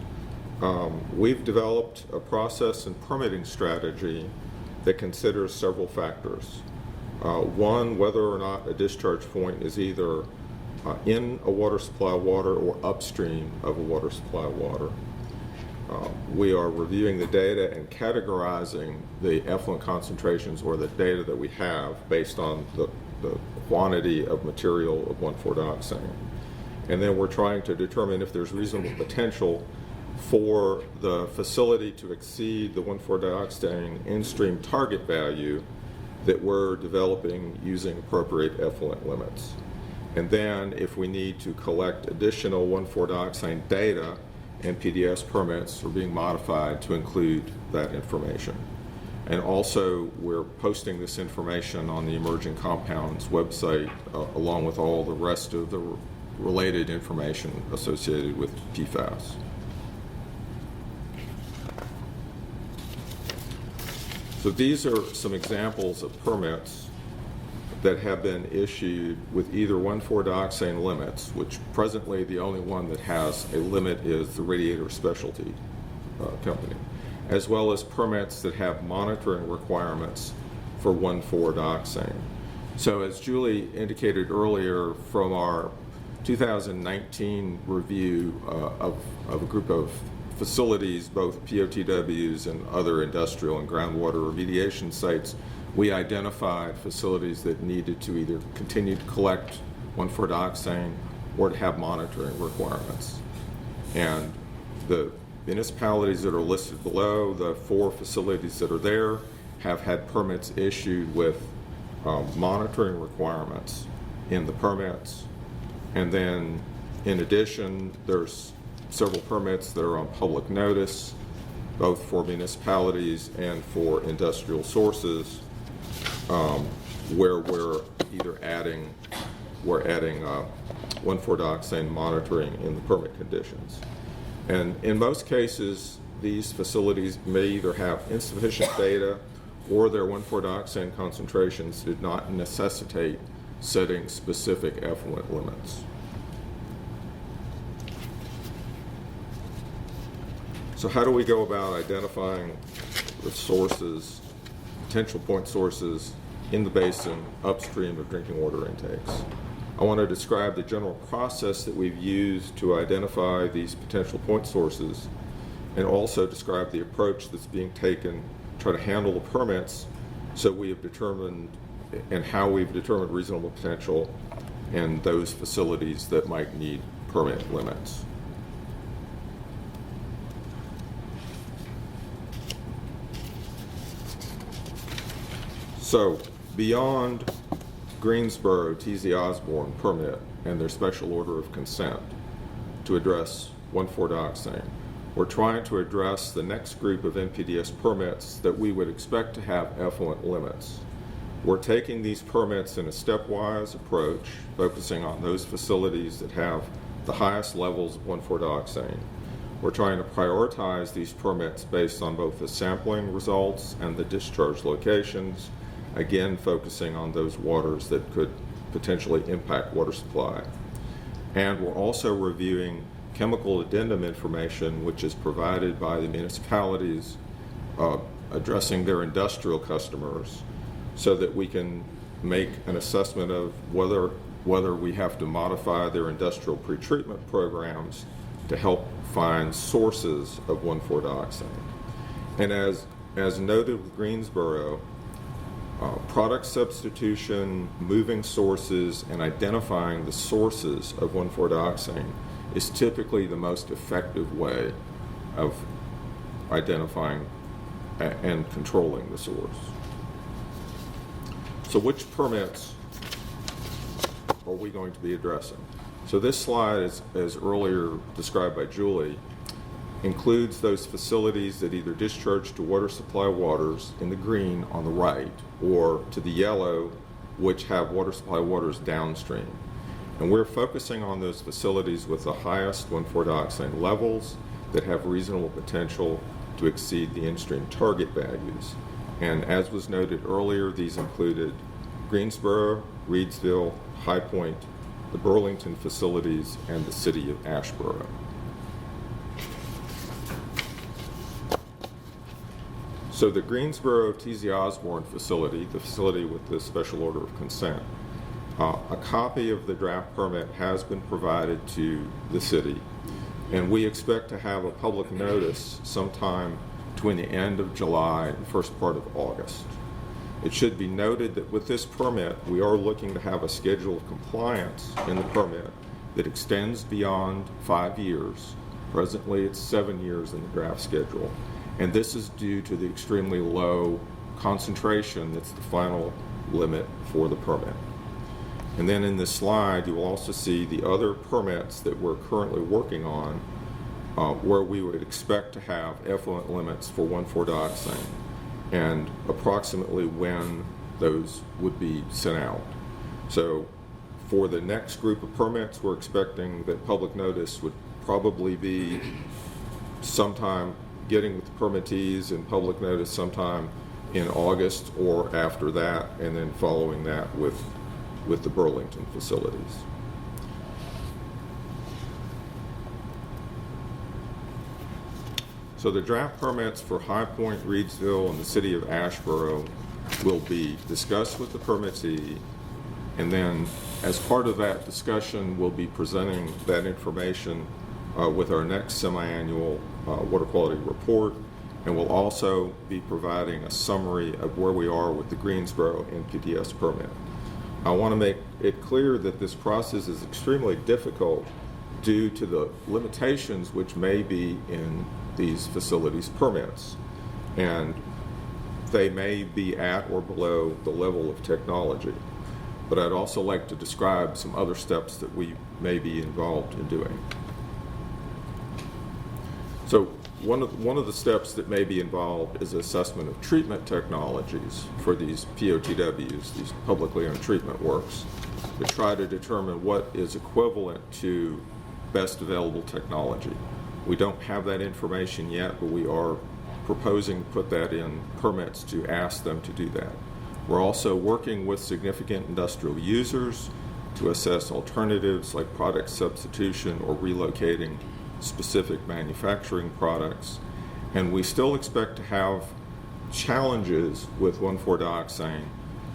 we've developed a process and permitting strategy that considers several factors. One, whether or not a discharge point is either in a water supply water or upstream of a water supply water. We are reviewing the data and categorizing the effluent concentrations or the data that we have based on the quantity of material of 1,4-dioxane. And then we're trying to determine if there's reasonable potential for the facility to exceed the 1,4-dioxane in-stream target value that we're developing using appropriate effluent limits. And then if we need to collect additional 1,4-dioxane data, NPDES permits are being modified to include that information. And also we're posting this information on the Emerging Compounds website along with all the rest of the related information associated with PFAS. So these are some examples of permits that have been issued with either 1,4-dioxane limits, which presently the only one that has a limit is the Radiator Specialty Company, as well as permits that have monitoring requirements for 1,4-dioxane. So as Julie indicated earlier, from our 2019 review of a group of facilities, both POTWs and other industrial and groundwater remediation sites, we identified facilities that needed to either continue to collect 1,4-dioxane or to have monitoring requirements. And the municipalities that are listed below, the 4 facilities that are there, have had permits issued with monitoring requirements in the permits. And then in addition, there's several permits that are on public notice, both for municipalities and for industrial sources, where we're either adding 1,4-dioxane monitoring in the permit conditions. And in most cases, these facilities may either have insufficient data or their 1,4-dioxane concentrations did not necessitate setting specific effluent limits. So how do we go about identifying the sources, potential point sources in the basin upstream of drinking water intakes? I want to describe the general process that we've used to identify these potential point sources and also describe the approach that's being taken to try to handle the permits so we have determined and how we've determined reasonable potential and those facilities that might need permit limits. So beyond Greensboro, T.Z. Osborne permit and their special order of consent to address 1,4-dioxane, we're trying to address the next group of NPDES permits that we would expect to have effluent limits. We're taking these permits in a stepwise approach, focusing on those facilities that have the highest levels of 1,4-dioxane. We're trying to prioritize these permits based on both the sampling results and the discharge locations, again focusing on those waters that could potentially impact water supply. And we're also reviewing chemical addendum information, which is provided by the municipalities addressing their industrial customers, so that we can make an assessment of whether we have to modify their industrial pretreatment programs to help find sources of 1,4-dioxane. And as noted with Greensboro, product substitution, moving sources, and identifying the sources of 1,4-dioxane is typically the most effective way of identifying and controlling the source. So which permits are we going to be addressing? So this slide, as earlier described by Julie, includes those facilities that either discharge to water supply waters in the green on the right, or to the yellow, which have water supply waters downstream. And we're focusing on those facilities with the highest 1,4-dioxane levels that have reasonable potential to exceed the in-stream target values. And as was noted earlier, these included Greensboro, Reedsville, High Point, the Burlington facilities, and the city of Asheboro. So the Greensboro T.Z. Osborne facility, the facility with the special order of consent, a copy of the draft permit has been provided to the city, and we expect to have a public notice sometime between the end of July and the first part of August. It should be noted that with this permit, we are looking to have a schedule of compliance in the permit that extends beyond 5 years. Presently, it's 7 years in the draft schedule, and this is due to the extremely low concentration that's the final limit for the permit. And then in this slide, you will also see the other permits that we're currently working on, where we would expect to have effluent limits for 1,4-dioxane, and approximately when those would be sent out. So for the next group of permits, we're expecting that public notice would probably be sometime getting with the permittees and public notice sometime in August or after that, and then following that with the Burlington facilities. So the draft permits for High Point, Reedsville, and the city of Asheboro will be discussed with the permittee, and then as part of that discussion, we'll be presenting that information with our next semi-annual water quality report, and we'll also be providing a summary of where we are with the Greensboro NPDES permit. I want to make it clear that this process is extremely difficult due to the limitations which may be in these facilities' permits, and they may be at or below the level of technology. But I'd also like to describe some other steps that we may be involved in doing. So one of the steps that may be involved is assessment of treatment technologies for these POTWs, these publicly owned treatment works, to try to determine what is equivalent to best available technology. We don't have that information yet, but we are proposing to put that in permits to ask them to do that. We're also working with significant industrial users to assess alternatives like product substitution or relocating specific manufacturing products. And we still expect to have challenges with 1,4-dioxane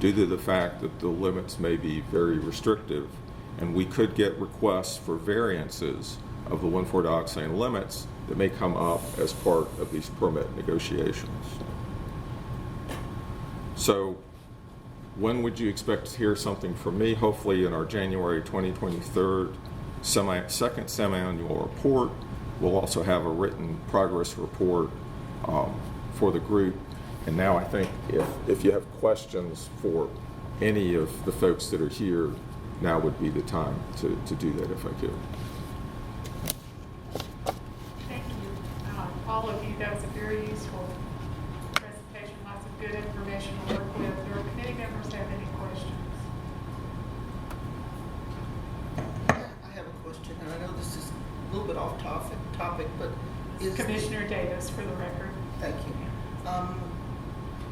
due to the fact that the limits may be very restrictive, and we could get requests for variances of the 1,4-dioxane limits that may come up as part of these permit negotiations. So when would you expect to hear something from me? Hopefully in our January 2023 second semi-annual report. We'll also have a written progress report for the group. And now I think if you have questions for any of the folks that are here, now would be the time to do that if I could. Thank you. All of you, that was a very useful presentation, lots of good information to work with. Do our committee members have any questions? I have a question, and I know this is a little bit off topic, but is Commissioner Davis, for the record. Thank you.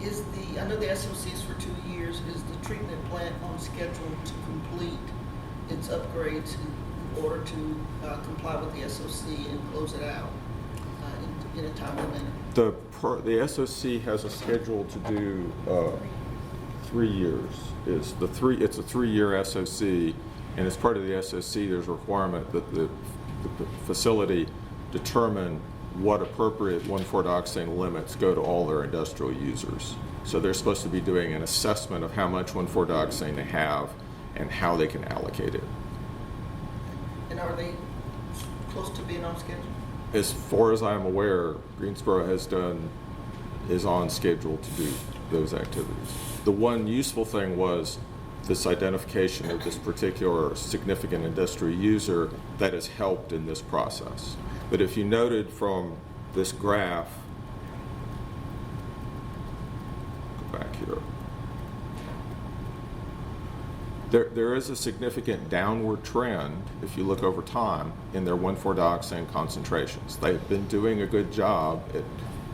I know the SOCs for 2 years, is the treatment plant on schedule to complete its upgrades in order to comply with the SOC and close it out in a timely manner? The SOC has a schedule to do 3 years. It's a 3-year SOC, and as part of the SOC, there's a requirement that the facility determine what appropriate 1,4-dioxane limits go to all their industrial users. So they're supposed to be doing an assessment of how much 1,4-dioxane they have and how they can allocate it. And are they close to being on schedule? As far as I'm aware, Greensboro is on schedule to do those activities. The one useful thing was this identification of this particular significant industrial user that has helped in this process. But if you noted from this graph, go back here, there is a significant downward trend, if you look over time, in their 1,4-dioxane concentrations. They've been doing a good job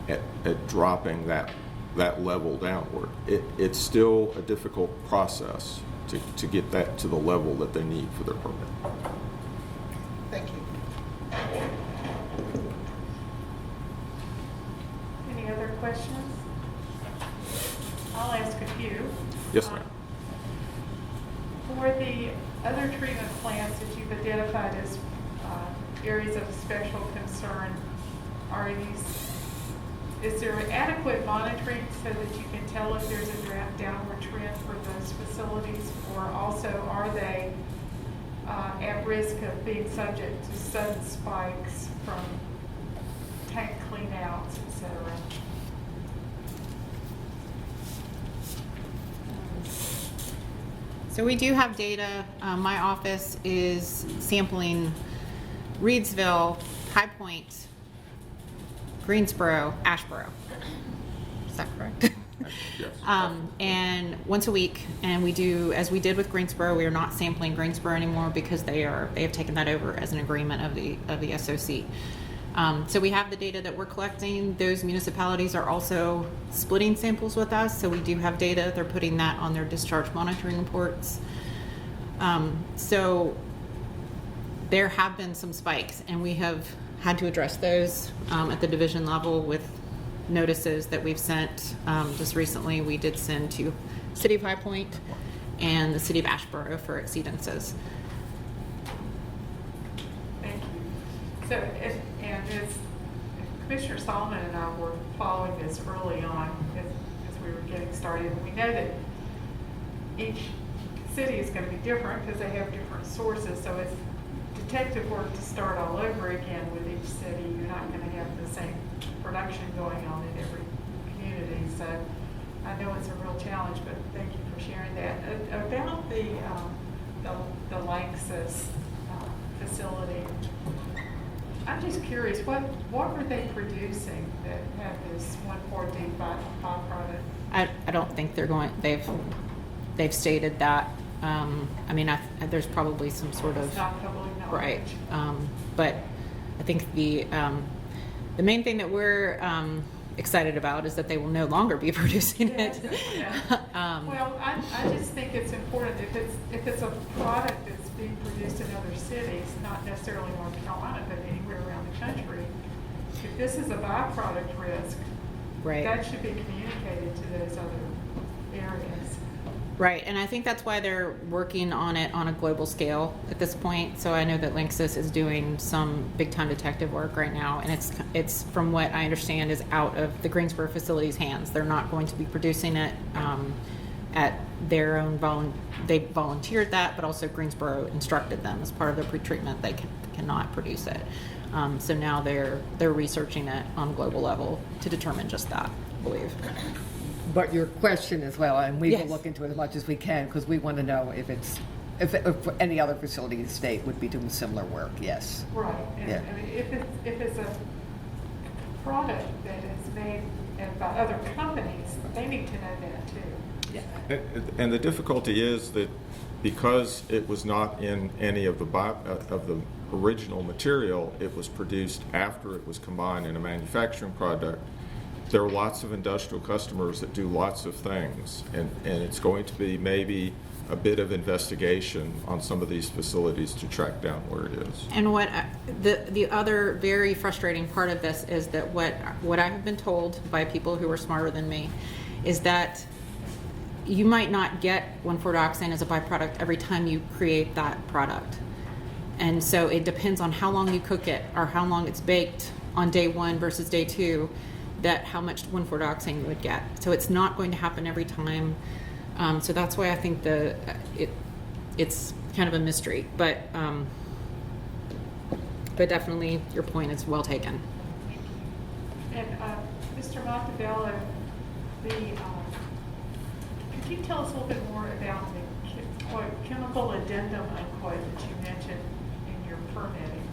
at dropping that level downward. It's still a difficult process to get that to the level that they need for their permit. Thank you. Any other questions? I'll ask a few. Yes, ma'am. For the other treatment plants that you've identified as areas of special concern, is there adequate monitoring so that you can tell if there's a downward trend for those facilities, or also are they at risk of being subject to sudden spikes from tank cleanouts, et cetera? So we do have data. My office is sampling Reedsville, High Point, Greensboro, Ashboro. Is that correct? Yes. And once a week, and we do, as we did with Greensboro, we are not sampling Greensboro anymore because they have taken that over as an agreement of the SOC. So we have the data that we're collecting. Those municipalities are also splitting samples with us, so we do have data. They're putting that on their discharge monitoring reports. So there have been some spikes, and we have had to address those at the division level with notices that we've sent. Just recently, we did send to City of High Point and the City of Ashboro for exceedances. Thank you. So, as Commissioner Solomon and I were following this early on as we were getting started, we know that each city is going to be different because they have different sources. So it's detective work to start all over again with each city. You're not going to have the same production going on in every community. So I know it's a real challenge, but thank you for sharing that. About the Lanxess facility, I'm just curious, what were they producing that had this 1,4-D byproduct? I don't think they're going. They've stated that. I mean, there's probably some sort of it's not public knowledge. Right. But I think the main thing that we're excited about is that they will no longer be producing it. Yeah. Well, I just think it's important if it's a product that's being produced in other cities, not necessarily North Carolina, but anywhere around the country. If this is a byproduct risk, right, that should be communicated to those other areas. Right, and I think that's why they're working on it on a global scale at this point. So I know that Lanxess is doing some big-time detective work right now, and it's from what I understand is out of the Greensboro facility's hands. They're not going to be producing it at their own they volunteered that, but also Greensboro instructed them as part of their pretreatment they cannot produce it. So now they're researching it on a global level to determine just that, I believe. But your question as well, and we Yes. will look into it as much as we can because we want to know if any other facility in the state would be doing similar work. Yes. Right. And, Yeah. I mean, if it's a product that is made by other companies, they need to know that too. Yeah. And the difficulty is that because it was not in any of the original material, it was produced after it was combined in a manufacturing product. there are lots of industrial customers that do lots of things, and it's going to be maybe a bit of investigation on some of these facilities to track down where it is. And what the other very frustrating part of this is that what I have been told by people who are smarter than me is that you might not get 1,4-dioxane as a byproduct every time you create that product. And so it depends on how long you cook it or how long it's baked on day 1 versus day 2, that how much 1,4-dioxane you would get. So it's not going to happen every time. So that's why I think it's kind of a mystery, but definitely your point is well taken. And Mr. Montevello, could you tell us a little bit more about the quote, chemical addendum, unquote, that you mentioned in your permitting?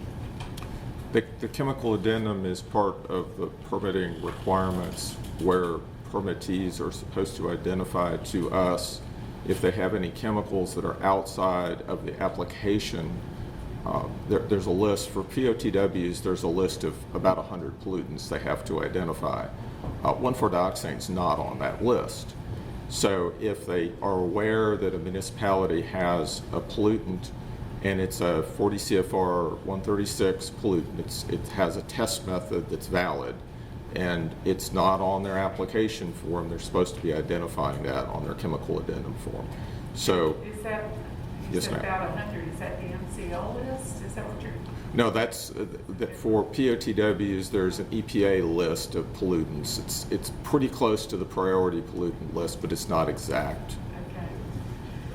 The chemical addendum is part of the permitting requirements where permittees are supposed to identify to us if they have any chemicals that are outside of the application. There's a list for POTWs. There's a list of about 100 pollutants they have to identify. 1,4-dioxane is not on that list. So if they are aware that a municipality has a pollutant and it's a 40 CFR 136 pollutant, it has a test method that's valid, and it's not on their application form, they're supposed to be identifying that on their chemical addendum form. So, is that, yes, ma'am. about 100, is that the MCO list? Is that what you're? No, that's for POTWs. There's an EPA list of pollutants. It's pretty close to the priority pollutant list, but it's not exact. Okay.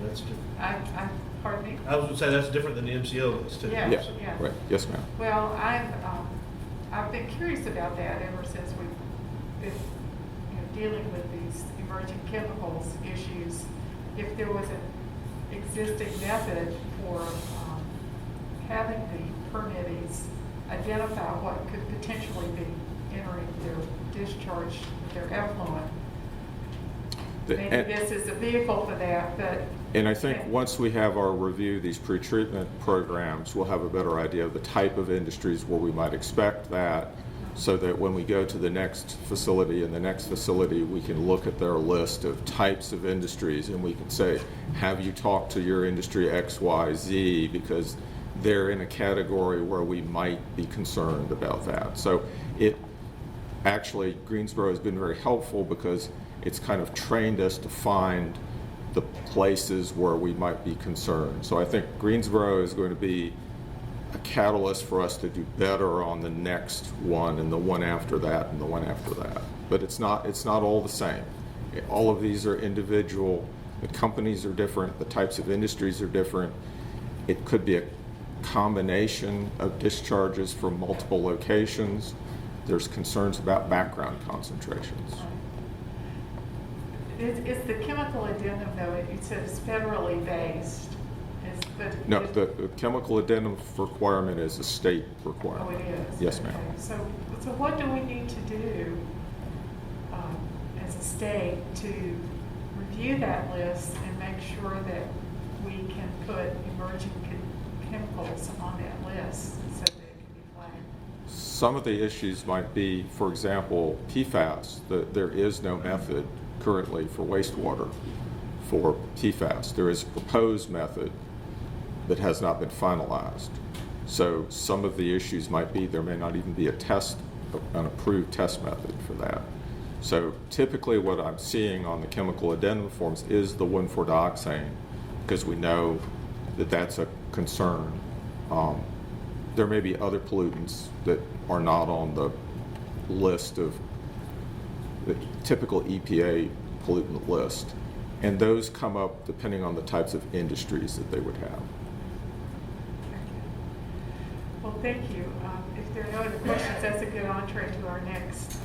That's different. Pardon me? I was going to say that's different than the MCO list too. Yeah, Yeah, yeah. right. Yes, ma'am. Well, I've been curious about that ever since we've been dealing with these emerging chemicals issues. If there was an existing method for having the permittees identify what could potentially be entering their discharge, their effluent, maybe this is a vehicle for that, but. And I think once we have our review, these pretreatment programs, we'll have a better idea of the type of industries where we might expect that, so that when we go to the next facility and the next facility, we can look at their list of types of industries and we can say, have you talked to your industry X, Y, Z, because they're in a category where we might be concerned about that. So actually, Greensboro has been very helpful because it's kind of trained us to find the places where we might be concerned. So I think Greensboro is going to be a catalyst for us to do better on the next one and the one after that and the one after that. But it's not all the same. All of these are individual. The companies are different. The types of industries are different. It could be a combination of discharges from multiple locations. There's concerns about background concentrations. Is the chemical addendum, though, it says federally based? No, the chemical addendum requirement is a state requirement. Oh, it is? Yes, okay. ma'am. So what do we need to do as a state to review that list and make sure that we can put emerging chemicals on that list so that it can be flagged? Some of the issues might be, for example, PFAS. There is no method currently for wastewater for PFAS. There is a proposed method that has not been finalized. So some of the issues might be there may not even be an approved test method for that. So typically what I'm seeing on the chemical addendum forms is the 1,4-dioxane, because we know that that's a concern. There may be other pollutants that are not on the list of the typical EPA pollutant list, and those come up depending on the types of industries that they would have. Well, thank you. If there are no other questions, that's a good entree to our next,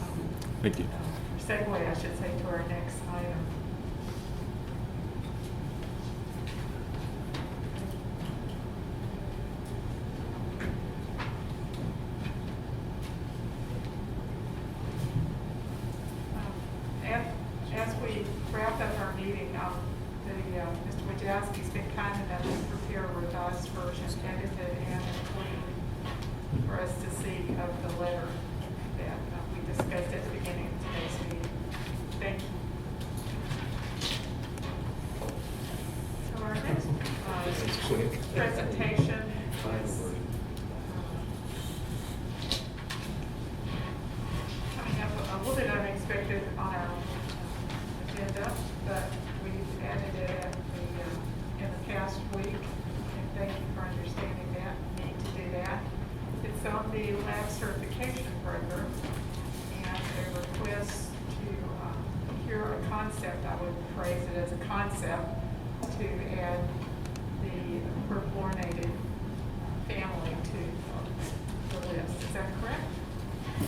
Thank you. or segue, I should say, to our next item. As we wrap up our meeting, Mr. Wojciechowski's been kind enough to prepare a revised version, edited and clean, for us to see of the letter that we discussed at the beginning of today's concept, I would phrase it as a concept, to add the perfluorinated family to the list. Is that correct?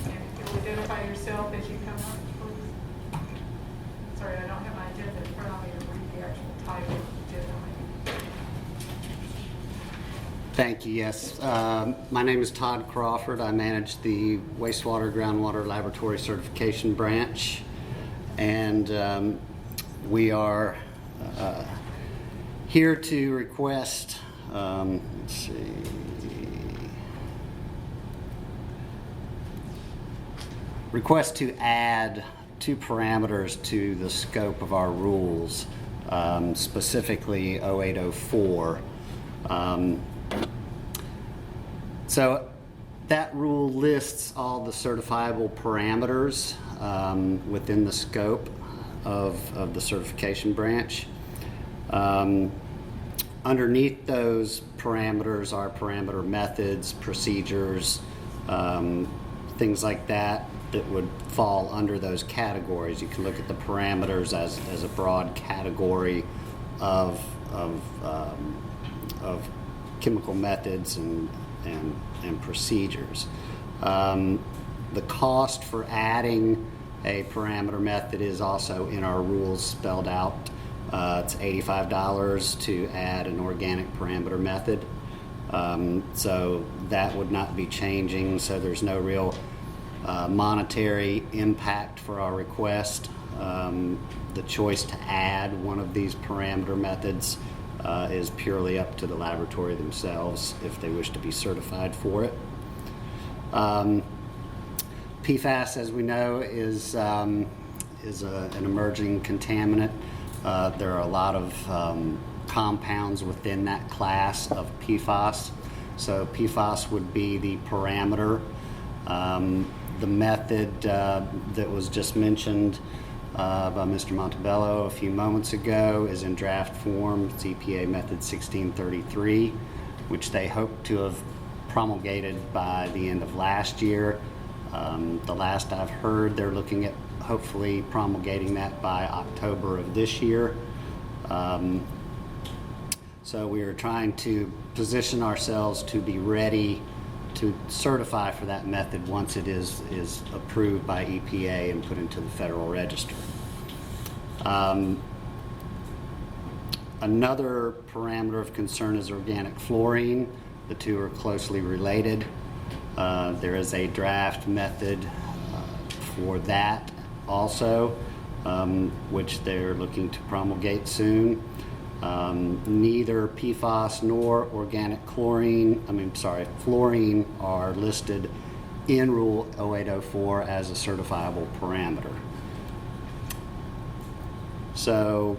And if you'll identify yourself as you come up, please. Sorry, I don't have my agenda in front of me to read the actual title of the agenda. Thank you, yes. My name is Todd Crawford. I manage the Wastewater Groundwater Laboratory Certification Branch. And we are here to request, let's see, request to add 2 parameters to the scope of our rules, specifically 0804. So that rule lists all the certifiable parameters within the scope of the certification branch. Underneath those parameters are parameter methods, procedures, things like that would fall under those categories. You can look at the parameters as a broad category of chemical methods and procedures. The cost for adding a parameter method is also in our rules spelled out. It's $85 to add an organic parameter method. So that would not be changing, so there's no real monetary impact for our request. The choice to add one of these parameter methods is purely up to the laboratory themselves if they wish to be certified for it. PFAS, as we know, is an emerging contaminant. There are a lot of compounds within that class of PFAS. So PFAS would be the parameter. The method that was just mentioned by Mr. Montebello a few moments ago is in draft form. It's EPA Method 1633, which they hope to have promulgated by the end of last year. The last I've heard, they're looking at hopefully promulgating that by October of this year. So we are trying to position ourselves to be ready to certify for that method once it is approved by EPA and put into the Federal Register. Another parameter of concern is organic fluorine. The two are closely related. There is a draft method for that also, which they're looking to promulgate soon. Neither PFAS nor organic fluorine are listed in Rule 0804 as a certifiable parameter. So,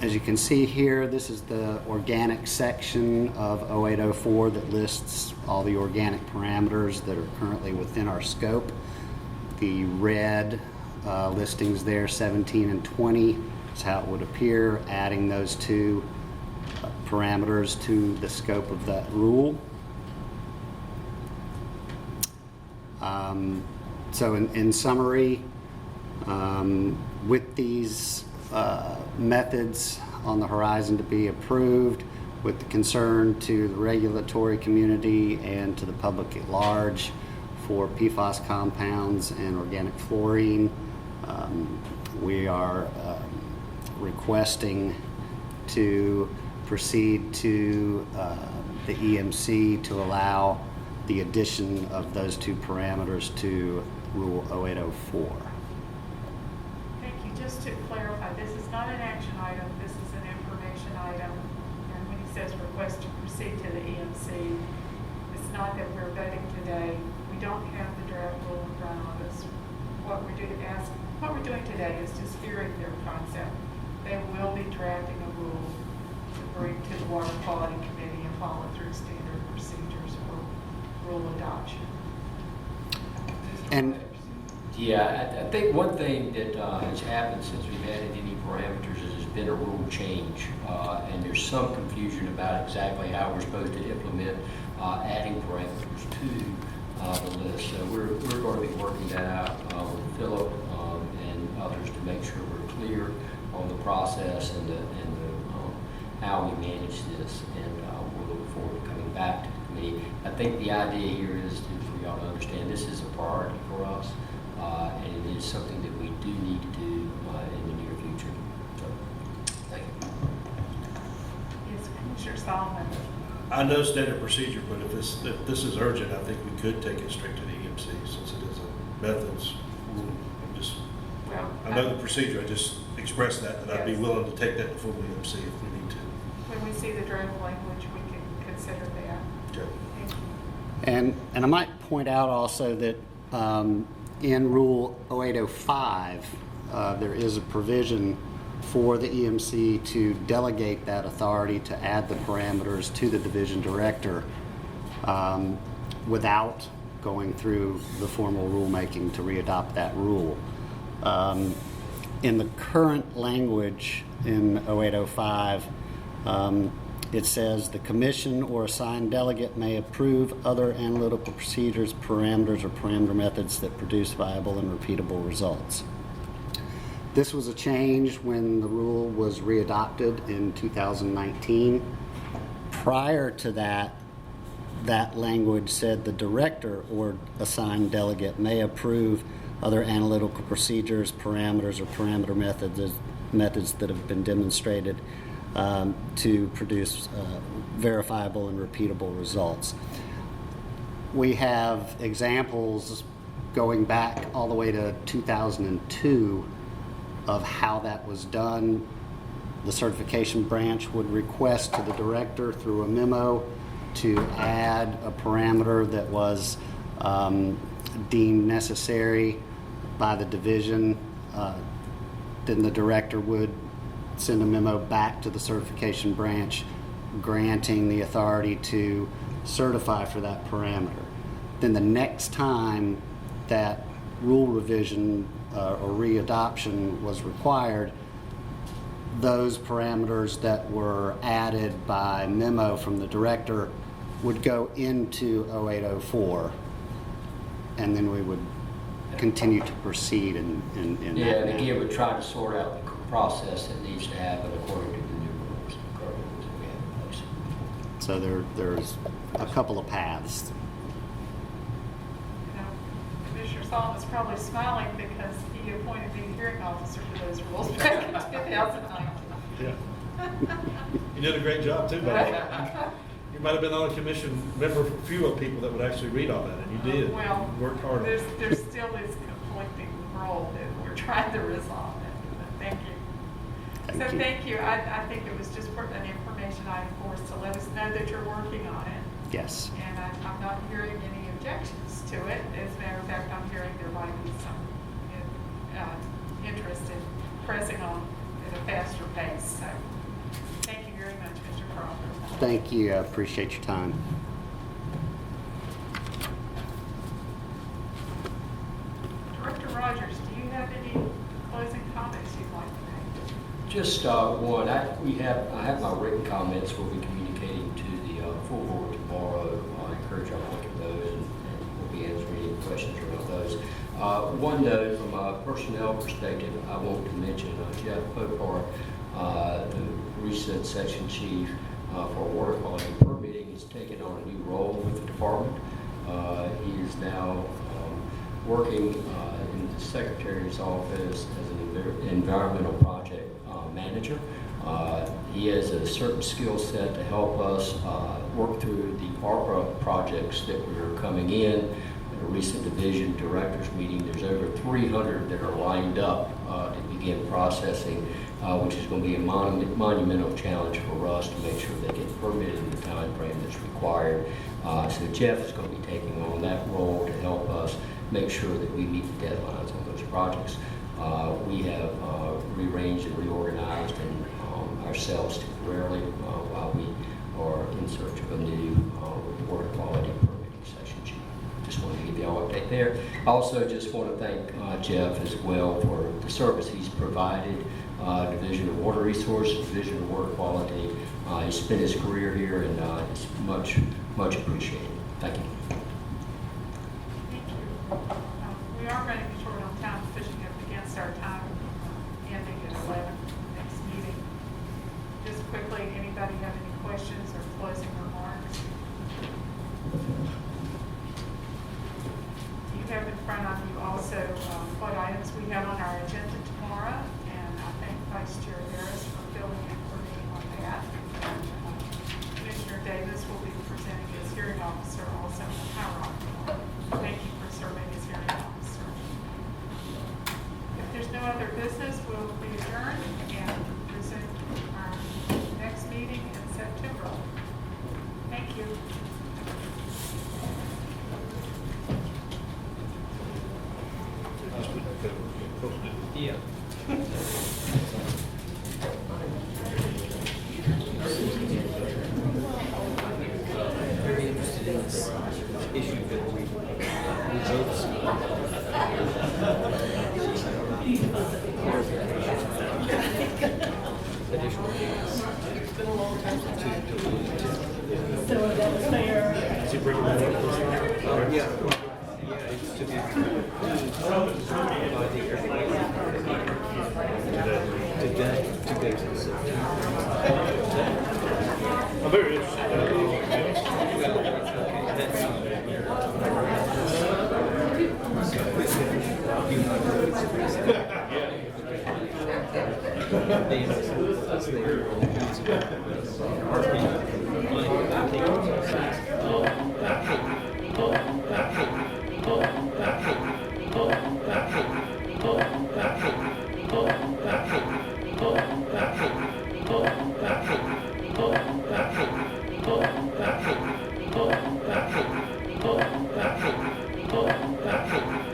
as you can see here, this is the organic section of 0804 that lists all the organic parameters that are currently within our scope. The red listings there, 17 and 20, is how it would appear, adding those two parameters to the scope of that rule. So in summary, with these methods on the horizon to be approved, with the concern to the regulatory community and to the public at large for PFAS compounds and organic fluorine, we are requesting to proceed to the EMC to allow the addition of those two parameters to Rule 0804. Thank you. Just to clarify, this is not an action item, this is an information item. And when he says request to proceed to the EMC, it's not that we're voting today. We don't have the draft rule in front of us. What we're doing today is just hearing their concept. They will be drafting a rule to bring to the Water Quality Committee and follow through standard procedures for rule adoption. And yeah, I think one thing that has happened since we've added any parameters is there's been a rule change, and there's some confusion about exactly how we're supposed to implement adding parameters to the list. So we're going to be working that out with Philip and others to to make sure we're clear on the process and how we manage this. And we'll look forward to coming back to the committee. I think the idea here is for y'all to understand this is a priority for us, and it is something that we do need to do in the near future. So, thank you. Yes, Commissioner Solomon. I know standard procedure, but if this is urgent, I think we could take it straight to the EMC since it is a methods rule. I know the procedure, I just expressed that I'd be willing to take that before the EMC if we need to. When we see the draft language, we can consider that. Okay. Thank you. And I might point out also that in Rule 0805, there is a provision for the EMC to delegate that authority to add the parameters to the division director without going through the formal rulemaking to readopt that rule. In the current language in 0805, it says the commission or assigned delegate may approve other analytical procedures, parameters, or parameter methods that produce viable and repeatable results. This was a change when the rule was readopted in 2019. Prior to that, that language said the director or assigned delegate may approve other analytical procedures, parameters, or parameter methods that have been demonstrated to produce verifiable and repeatable results. We have examples going back all the way to 2002 of how that was done. The certification branch would request to the director through a memo to add a parameter that was deemed necessary by the division. Then the director would send a memo back to the certification branch granting the authority to certify for that parameter. Then the next time that rule revision or readoption was required, those parameters that were added by memo from the director would go into 0804, and then we would continue to proceed in And that. again, we try to sort out the process that needs to happen according to the new rules and programs that we have in place. So there's a couple of paths. You know, Commissioner Solomon's probably smiling because he appointed me hearing officer for those rules back in 2019. Yeah. You did a great job too, buddy. You might have been on a commission, remember fewer people that would actually read all that, and you did. Well, You worked hard. there's still this conflicting role that we're trying to resolve. Thank you. Thank you. I think it was just an information item for us to let us know that you're working on it. Yes. And I'm not hearing any objections to it. As a matter of fact, I'm hearing there might be some interest in pressing on at a faster pace. So thank you very much, Mr. Crawford. Thank you. I appreciate your time. Director Rogers, do you have any closing comments you'd like to make? Just one. I have my written comments. We'll be communicating to the full board tomorrow. I encourage y'all to look at those, and we'll be answering any questions around those. One note from a personnel perspective, I want to mention Jeff Popar, the recent section chief for water quality permitting, has taken on a new role with the department. He is now working in the secretary's office as an environmental project manager. He has a certain skill set to help us work through the ARPA projects that are coming in. At a recent division directors meeting, there's over 300 that are lined up to begin processing, which is going to be a monumental challenge for us to make sure they get permitted in the time frame that's required. So Jeff is going to be taking on that role to help us make sure that we meet the deadlines on those projects. We have rearranged and reorganized ourselves temporarily while we are in search of a new water quality permitting section chief. Just wanted to give you all an update there. I also just want to thank Jeff as well for the service he's provided. Division of Water Resources, Division of Water Quality. He spent his career here, and it's much appreciated. Thank you. Thank you. We are running short on time, pushing up against our time 11th, next meeting. Just quickly, anybody have any questions or closing remarks? You have in front of you also what items we have on our agenda tomorrow, and I thank Vice Chair Harris for filling in for me on that. And Commissioner Davis will be presenting as hearing officer also in the High Rock tomorrow. Thank you for serving as hearing officer. If there's no other business, we'll be adjourned and resume our next meeting in September. Thank you. Yeah. Very interested in this issue that we It's been a long time since I So that was fair. Yeah. It's to I'm very interested. Hey.